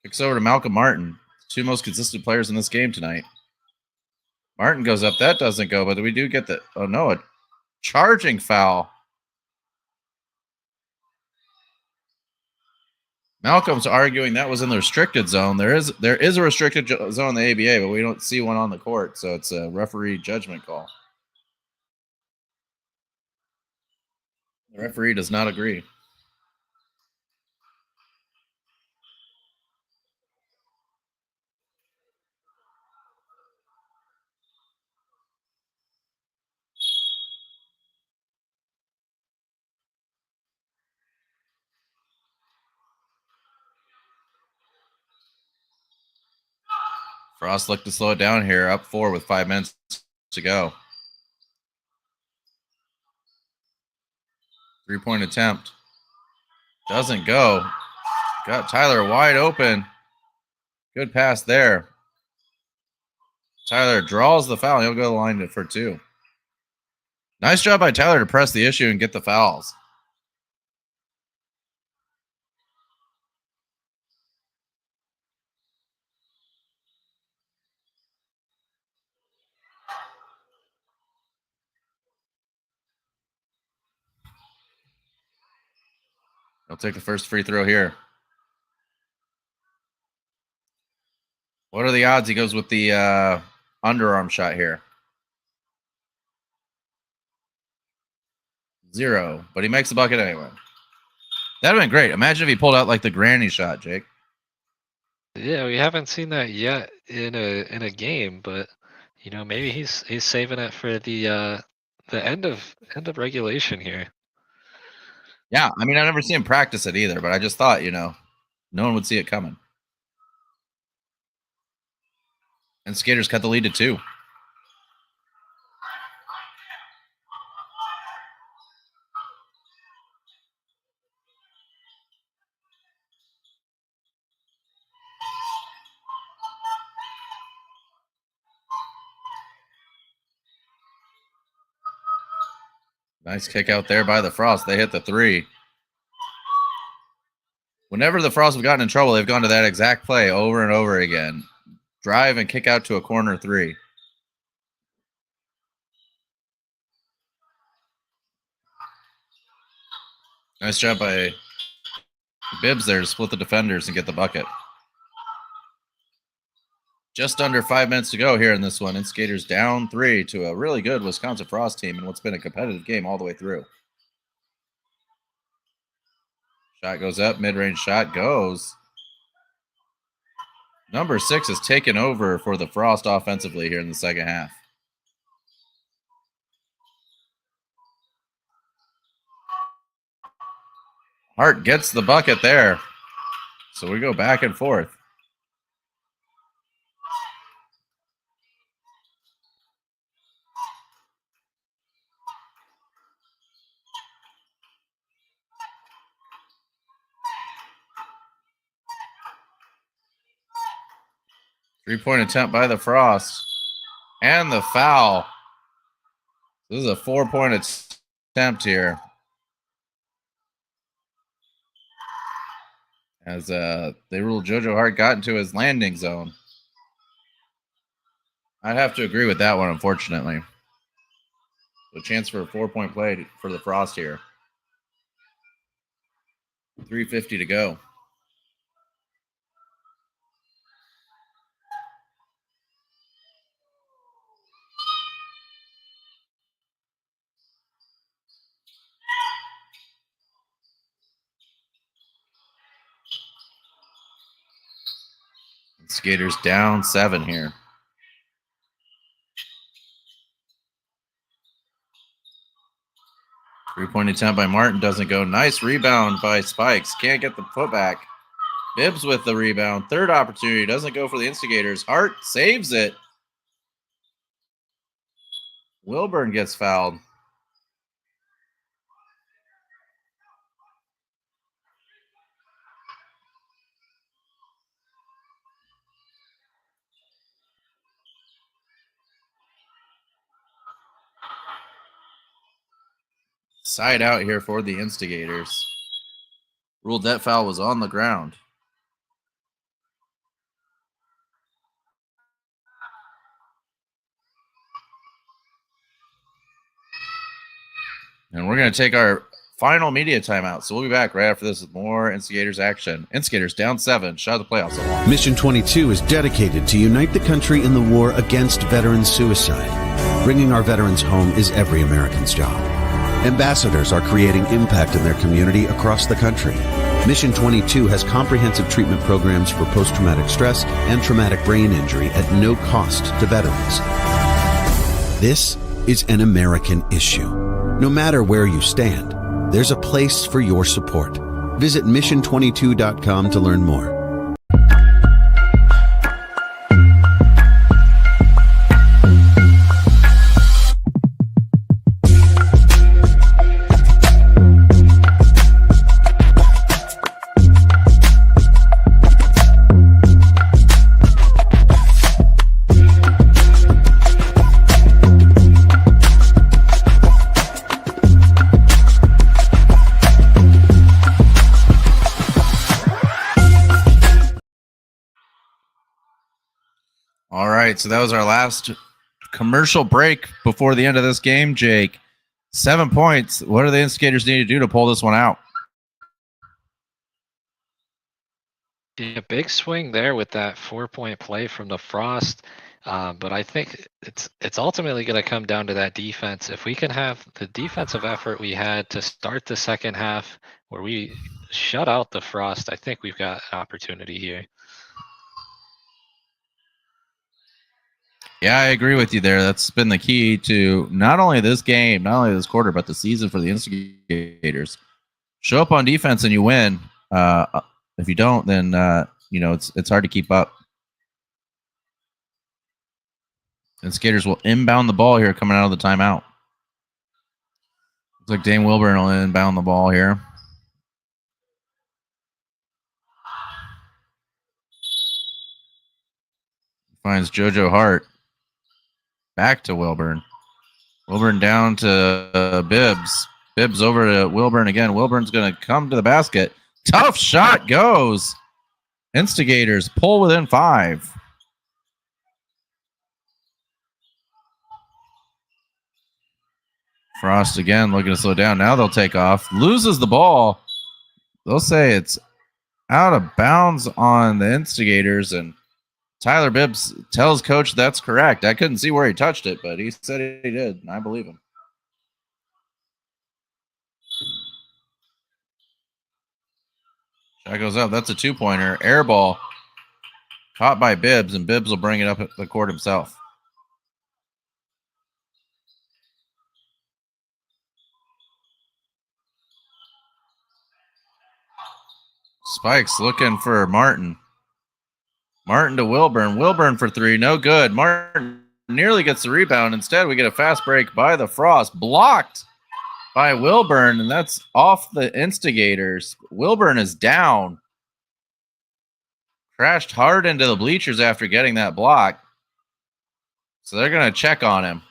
Kicks over to Malcolm Martin. 2 most consistent players in this game tonight. Martin goes up. That doesn't go, but we do get the... Oh, no, a charging foul. Malcolm's arguing that was in the restricted zone. There is a restricted zone in the ABA, but we don't see one on the court, so it's a referee judgment call. The referee does not agree. Frost looked to slow it down here, up 4 with 5 minutes to go. 3-point attempt. Doesn't go. Got Tyler wide open. Good pass there. Tyler draws the foul. He'll go to the line for 2. Nice job by Tyler to press the issue and get the fouls. He'll take the first free throw here. What are the odds he goes with the underarm shot here? 0, but he makes the bucket anyway. That'd have been great. Imagine if he pulled out like the granny shot, Jake. Yeah, we haven't seen that yet in a game, but you know, maybe he's saving it for the end of regulation here. Yeah, I mean, I've never seen him practice it either, but I just thought, no one would see it coming. And Skaters cut the lead to 2. Nice kick out there by the Frost. They hit the 3. Whenever the Frost have gotten in trouble, they've gone to that exact play over and over again. Drive and kick out to a corner 3. Nice job by Bibbs there to split the defenders and get the bucket. Just under 5 minutes to go here in this one. Instigators down 3 to a really good Wisconsin Frost team in what's been a competitive game all the way through. Shot goes up, mid-range shot goes. Number 6 has taken over for the Frost offensively here in the second half. Hart gets the bucket there. So we go back and forth. Three-point attempt by the Frost. And the foul. This is a 4-point attempt here. As they ruled JoJo Hart got into his landing zone. I'd have to agree with that one, unfortunately. So a chance for a 4-point play for the Frost here. 3:50 to go. Skaters down 7 here. Three-point attempt by Martin doesn't go. Nice rebound by Spikes. Can't get the putback. Bibbs with the rebound. Third opportunity. Doesn't go for the Instigators. Hart saves it. Wilburn gets fouled. Side out here for the Instigators. Ruled that foul was on the ground. And we're going to take our final media timeout. So we'll be back right after this with more Instigators action. Instigators down 7. Shot of the playoffs along. Mission 22 is dedicated to unite the country in the war against veteran suicide. Bringing our veterans home is every American's job. Ambassadors are creating impact in their community across the country. Mission 22 has comprehensive treatment programs for post-traumatic stress and traumatic brain injury at no cost to veterans. This is an American issue. No matter where you stand, there's a place for your support. Visit mission22.com to learn more. All right, so that was our last commercial break before the end of this game, Jake. 7 points. What do the Instigators need to do to pull this one out? Yeah, big swing there with that 4-point play from the Frost. But I think it's ultimately going to come down to that defense. If we can have the defensive effort we had to start the second half where we shut out the Frost, I think we've got an opportunity here. Yeah, I agree with you there. That's been the key to not only this game, not only this quarter, but the season for the Instigators. Show up on defense and you win. If you don't, then it's hard to keep up. Instigators will inbound the ball here coming out of the timeout. Looks like Dane Wilburn will inbound the ball here. Finds JoJo Hart. Back to Wilburn. Wilburn down to Bibbs. Bibbs over to Wilburn again. Wilburn's going to come to the basket. Tough shot goes. Instigators pull within 5. Frost again looking to slow down. Now they'll take off. Loses the ball. They'll say it's out of bounds on the Instigators, and Tyler Bibbs tells coach that's correct. I couldn't see where he touched it, but he said he did, and I believe him. Shot goes up. That's a 2-pointer. Air ball. Caught by Bibbs, and Bibbs will bring it up at the court himself. Spikes looking for Martin. Martin to Wilburn. Wilburn for 3. No good. Martin nearly gets the rebound. Instead, we get a fast break by the Frost. Blocked by Wilburn, and that's off the Instigators. Wilburn is down. Crashed hard into the bleachers after getting that block. So they're going to check on him.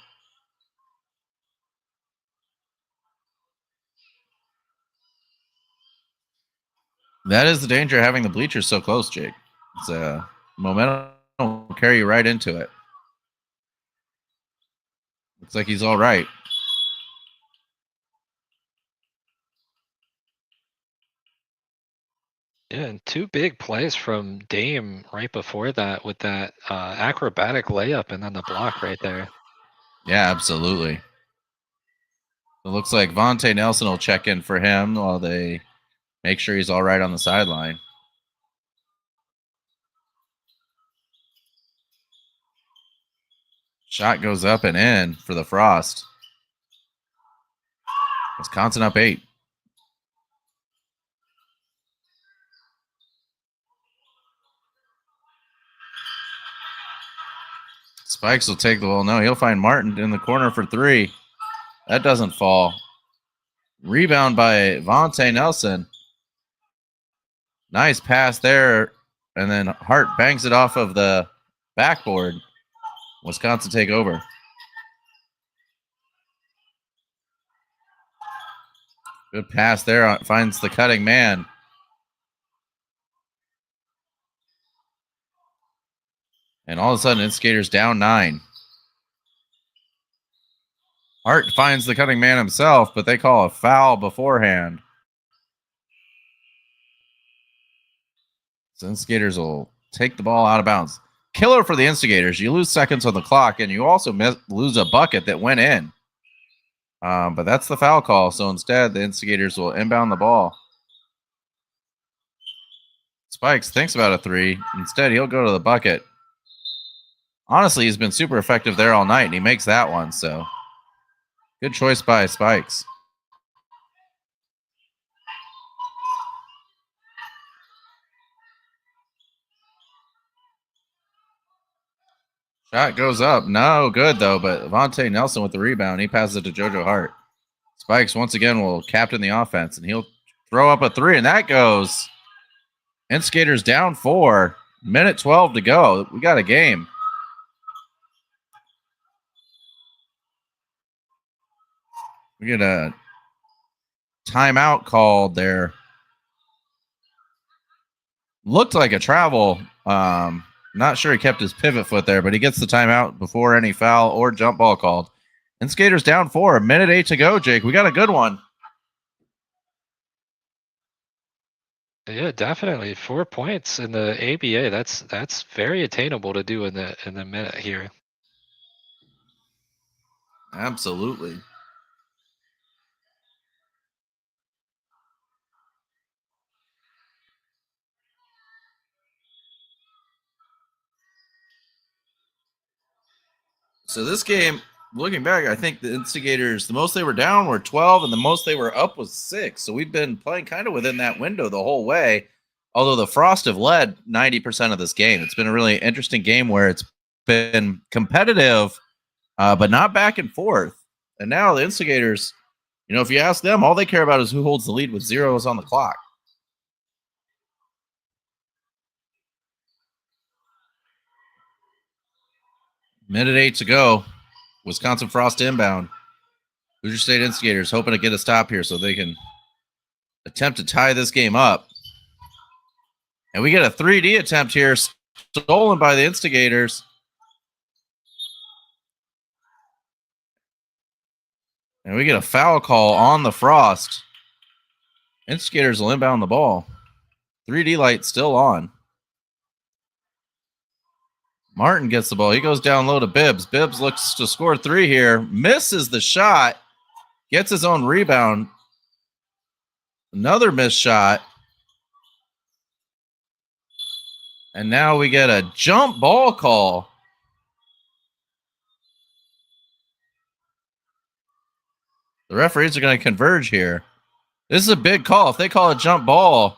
That is the danger of having the bleachers so close, Jake. It's a momentum will carry you right into it. Looks like he's all right. Yeah, and 2 big plays from Dame right before that with that acrobatic layup and then the block right there. Yeah, absolutely. It looks like Vontae Nelson will check in for him while they make sure he's all right on the sideline. Shot goes up and in for the Frost. Wisconsin up 8. Spikes will take the ball. No, he'll find Martin in the corner for 3. That doesn't fall. Rebound by Vontae Nelson. Nice pass there. And then Hart bangs it off of the backboard. Wisconsin take over. Good pass there. Finds the cutting man. And all of a sudden, Instigators down 9. Hart finds the cutting man himself, but they call a foul beforehand. So Instigators will take the ball out of bounds. Killer for the Instigators. You lose seconds on the clock, and you also lose a bucket that went in. But that's the foul call. So instead, the Instigators will inbound the ball. Spikes thinks about a 3. Instead, he'll go to the bucket. Honestly, he's been super effective there all night, and he makes that one. So good choice by Spikes. Shot goes up. No good, though, but Vontae Nelson with the rebound. He passes it to JoJo Hart. Spikes, once again, will captain the offense, and he'll throw up a 3, and that goes. Instigators down 4. Minute 12 to go. We got a game. We get a timeout called there. Looked like a travel. Not sure he kept his pivot foot there, but he gets the timeout before any foul or jump ball called. Instigators down 4, minute 8 to go, Jake. We got a good one. Yeah, definitely 4 points in the ABA. That's very attainable to do in the minute here. Absolutely. So this game, looking back, I think the Instigators, the most they were down were 12, and the most they were up was 6. So we've been playing kind of within that window the whole way. Although the Frost have led 90% of this game. It's been a really interesting game where it's been competitive, but not back and forth. And now the Instigators, if you ask them, all they care about is who holds the lead with zeros on the clock. Minute 8 to go. Wisconsin Frost inbound. Hoosier State Instigators hoping to get a stop here so they can attempt to tie this game up. And we get a 3D attempt here, stolen by the Instigators. And we get a foul call on the Frost. Instigators will inbound the ball. 3D light still on. Martin gets the ball. He goes down low to Bibbs. Bibbs looks to score 3 here. Misses the shot. Gets his own rebound. Another missed shot. And now we get a jump ball call. The referees are going to converge here. This is a big call. If they call a jump ball,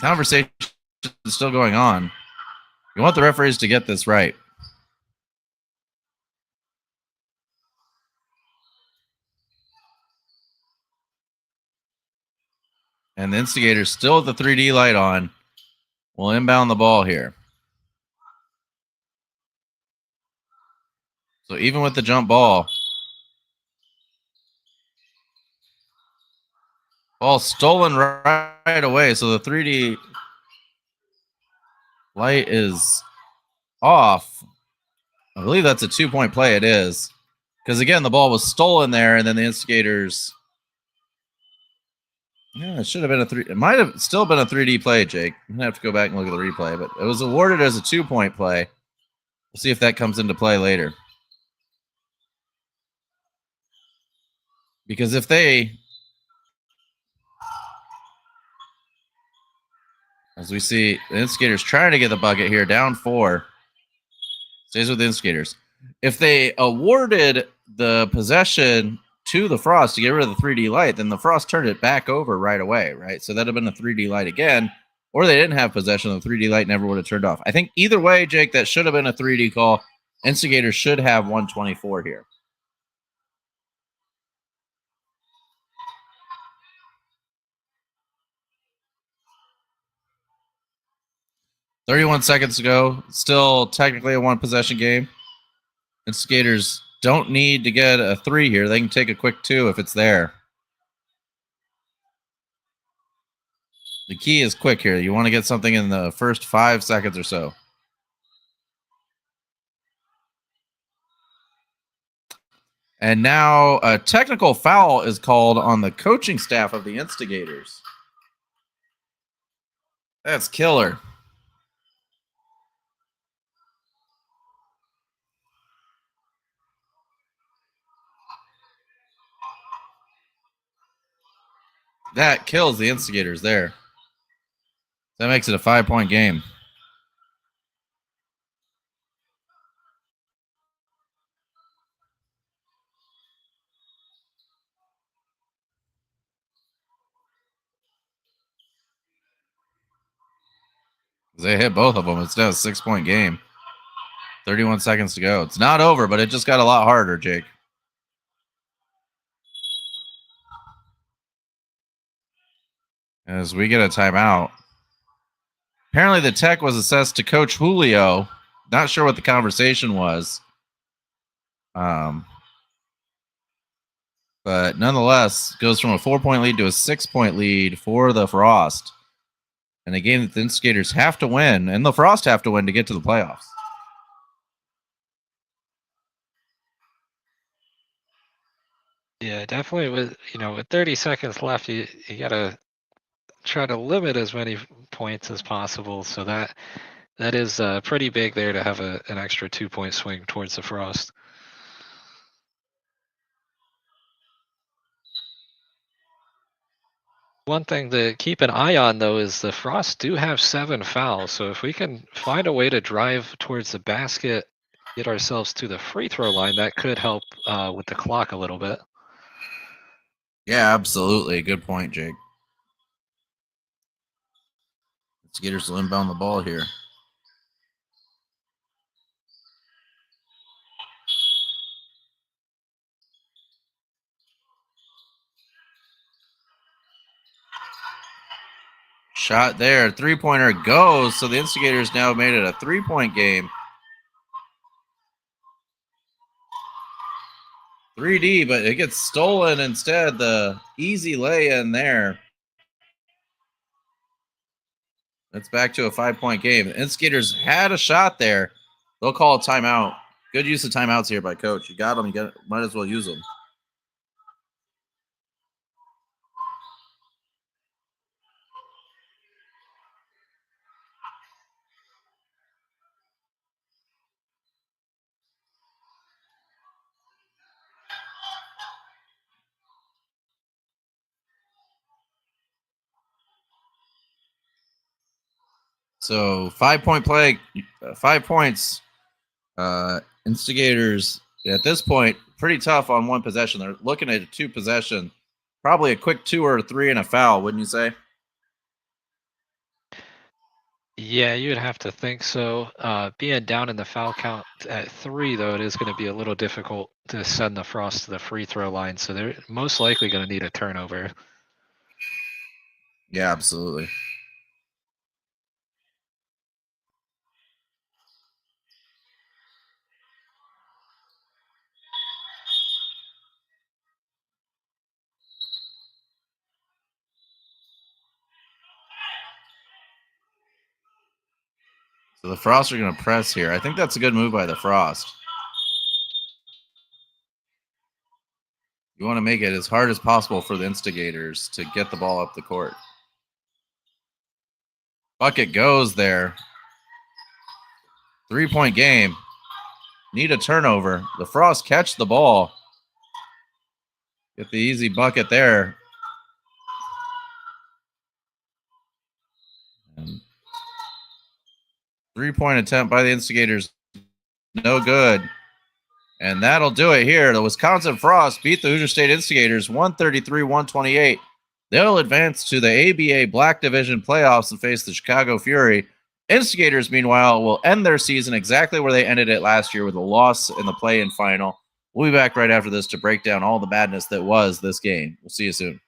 conversation is still going on. You want the referees to get this right. And the Instigators still with the 3D light on. Will inbound the ball here. So even with the jump ball, ball stolen right away. So the 3D light is off. I believe that's a 2-point play. It is. Because again, the ball was stolen there, and then the Instigators. Yeah, it should have been a 3. It might have still been a 3D play, Jake. I'm gonna have to go back and look at the replay, but it was awarded as a 2-point play. We'll see if that comes into play later. Because if they, as we see, the Instigators trying to get the bucket here, down 4. Stays with the Instigators. If they awarded the possession to the Frost to get rid of the 3D light, then the Frost turned it back over right away, right? So that'd have been a 3D light again, or they didn't have possession. The 3D light never would have turned off. I think either way, Jake, that should have been a 3D call. Instigators should have 124 here. "31 seconds to go. Still technically a 1-possession game. Instigators don't need to get a 3 here. They can take a quick 2 if it's there. The key is quick here. You want to get something in the first 5 seconds or so. And now a technical foul is called on the coaching staff of the Instigators. That's killer. That kills the Instigators there. That makes it a 5-point game. They hit both of them. It's now a 6-point game. 31 seconds to go. It's not over, but it just got a lot harder, Jake. As we get a timeout. Apparently the tech was assessed to Coach Julio. not sure what the conversation was. But nonetheless, goes from a 4-point lead to a 6-point lead for the Frost. And a game that the Instigators have to win, and the Frost have to win to get to the playoffs. Yeah, definitely. With 30 seconds left, you gotta try to limit as many points as possible. So that is pretty big there to have an extra 2-point swing towards the Frost. One thing to keep an eye on, though, is the Frost do have 7 fouls. So if we can find a way to drive towards the basket, get ourselves to the free throw line, that could help with the clock a little bit. Yeah, absolutely. Good point, Jake. Instigators will inbound the ball here. Shot there. 3-pointer goes. So the Instigators now made it a 3-point game. 3D, but it gets stolen instead. The easy lay in there. It's back to a 5-point game. The Instigators had a shot there. They'll call a timeout. Good use of timeouts here by Coach. You got them. Might as well use them. So 5-point play, 5 points. Instigators at this point pretty tough on one possession. They're looking at a 2 possession, probably a quick 2 or 3 and a foul, wouldn't you say? Yeah, you would have to think so. Being down in the foul count at 3, though, it is going to be a little difficult to send the Frost to the free throw line. So they're most likely going to need a turnover. Yeah, absolutely. So the Frost are going to press here. I think that's a good move by the Frost. You want to make it as hard as possible for the Instigators to get the ball up the court. Bucket goes there. 3-point game. Need a turnover. The Frost catch the ball. Get the easy bucket there. And 3-point attempt by the Instigators. No good. And that'll do it here. The Wisconsin Frost beat the Hoosier State Instigators 133-128. They'll advance to the ABA Black Division playoffs and face the Chicago Fury. Instigators, meanwhile, will end their season exactly where they ended it last year with a loss in the play-in final. We'll be back right after this to break down all the madness that was this game. We'll see you soon.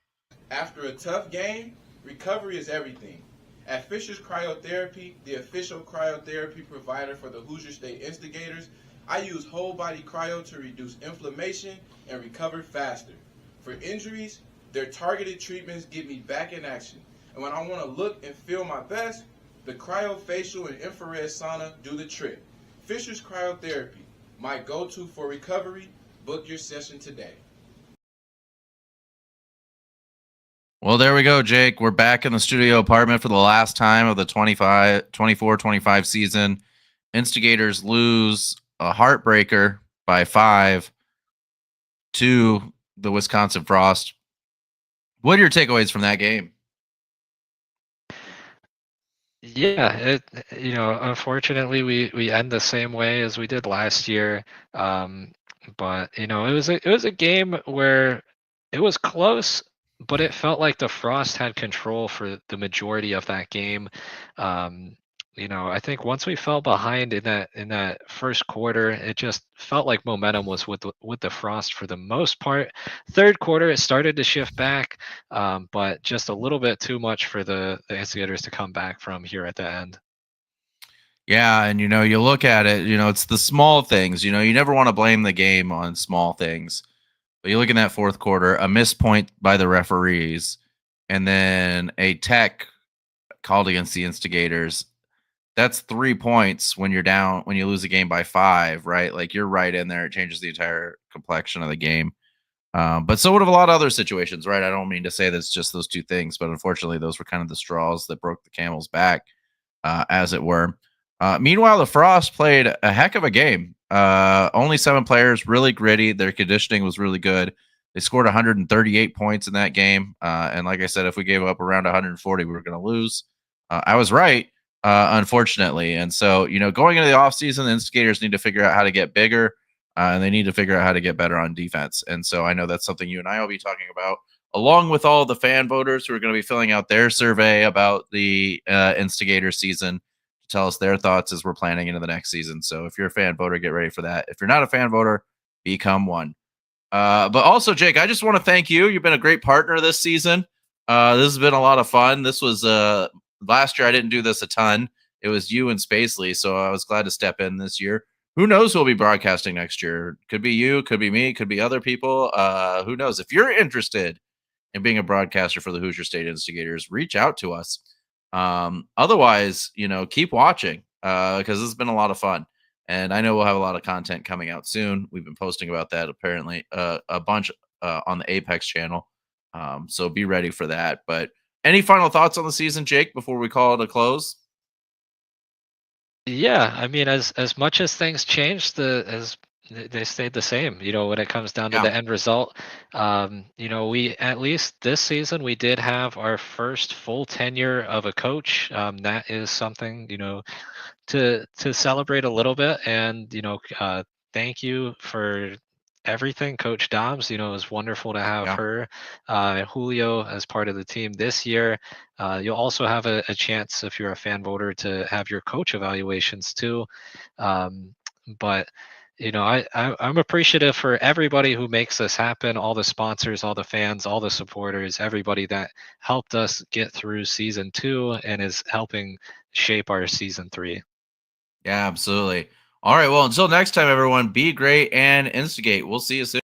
After a tough game, recovery is everything. At Fisher's Cryotherapy, the official cryotherapy provider for the Hoosier State Instigators, I use whole body cryo to reduce inflammation and recover faster. For injuries, their targeted treatments get me back in action. And when I want to look and feel my best, the cryofacial and infrared sauna do the trick. Fisher's Cryotherapy, my go-to for recovery. Book your session today. Well, there we go, Jake. We're back in the studio apartment for the last time of the 24-25 season. Instigators lose a heartbreaker by 5 to the Wisconsin Frost. What are your takeaways from that game? Yeah, unfortunately, we end the same way as we did last year. But it was a game where it was close, but it felt like the Frost had control for the majority of that game. I think once we fell behind in that first quarter, it just felt like momentum was with the Frost for the most part. Third quarter, it started to shift back, but just a little bit too much for the Instigators to come back from here at the end. Yeah, and you look at it, it's the small things. You never want to blame the game on small things. But you look in that fourth quarter, a missed point by the referees, and then a tech called against the Instigators. That's 3 points when you're down, when you lose a game by 5, right? Like, you're right in there. It changes the entire complexion of the game. But so would have a lot of other situations, right? I don't mean to say that it's just those two things, but unfortunately, those were kind of the straws that broke the camel's back, as it were. Meanwhile, the Frost played a heck of a game. Only 7 players, really gritty. Their conditioning was really good. They scored 138 points in that game. And like I said, if we gave up around 140, we were going to lose. I was right, unfortunately. And so, going into the offseason, the Instigators need to figure out how to get bigger, and they need to figure out how to get better on defense. And so I know that's something you and I will be talking about, along with all the fan voters who are going to be filling out their survey about the Instigator season, tell us their thoughts as we're planning into the next season. So if you're a fan voter, get ready for that. If you're not a fan voter, become one. But also, Jake, I just want to thank you. You've been a great partner this season. This has been a lot of fun. This was last year. I didn't do this a ton. It was you and Spacely, so I was glad to step in this year. Who knows who will be broadcasting next year? Could be you, could be me, could be other people. Who knows? If you're interested in being a broadcaster for the Hoosier State Instigators, reach out to us. Otherwise, keep watching, because this has been a lot of fun. And I know we'll have a lot of content coming out soon. We've been posting about that apparently a bunch on the Apex channel. So be ready for that. But any final thoughts on the season, Jake, before we call it a close? Yeah, I mean, as much as things changed, they stayed the same. When it comes down to Yeah. the end result, we, at least this season, we did have our first full tenure of a coach. That is something, to celebrate a little bit. And thank you for everything, Coach Dobbs. It was wonderful to have Yeah. her, Julio, as part of the team this year. You'll also have a chance, if you're a fan voter, to have your coach evaluations too. But I'm appreciative for everybody who makes this happen, all the sponsors, all the fans, all the supporters, everybody that helped us get through season 2 and is helping shape our season 3. Yeah, absolutely. All right. Well, until next time, everyone, be great and instigate. We'll see you soon.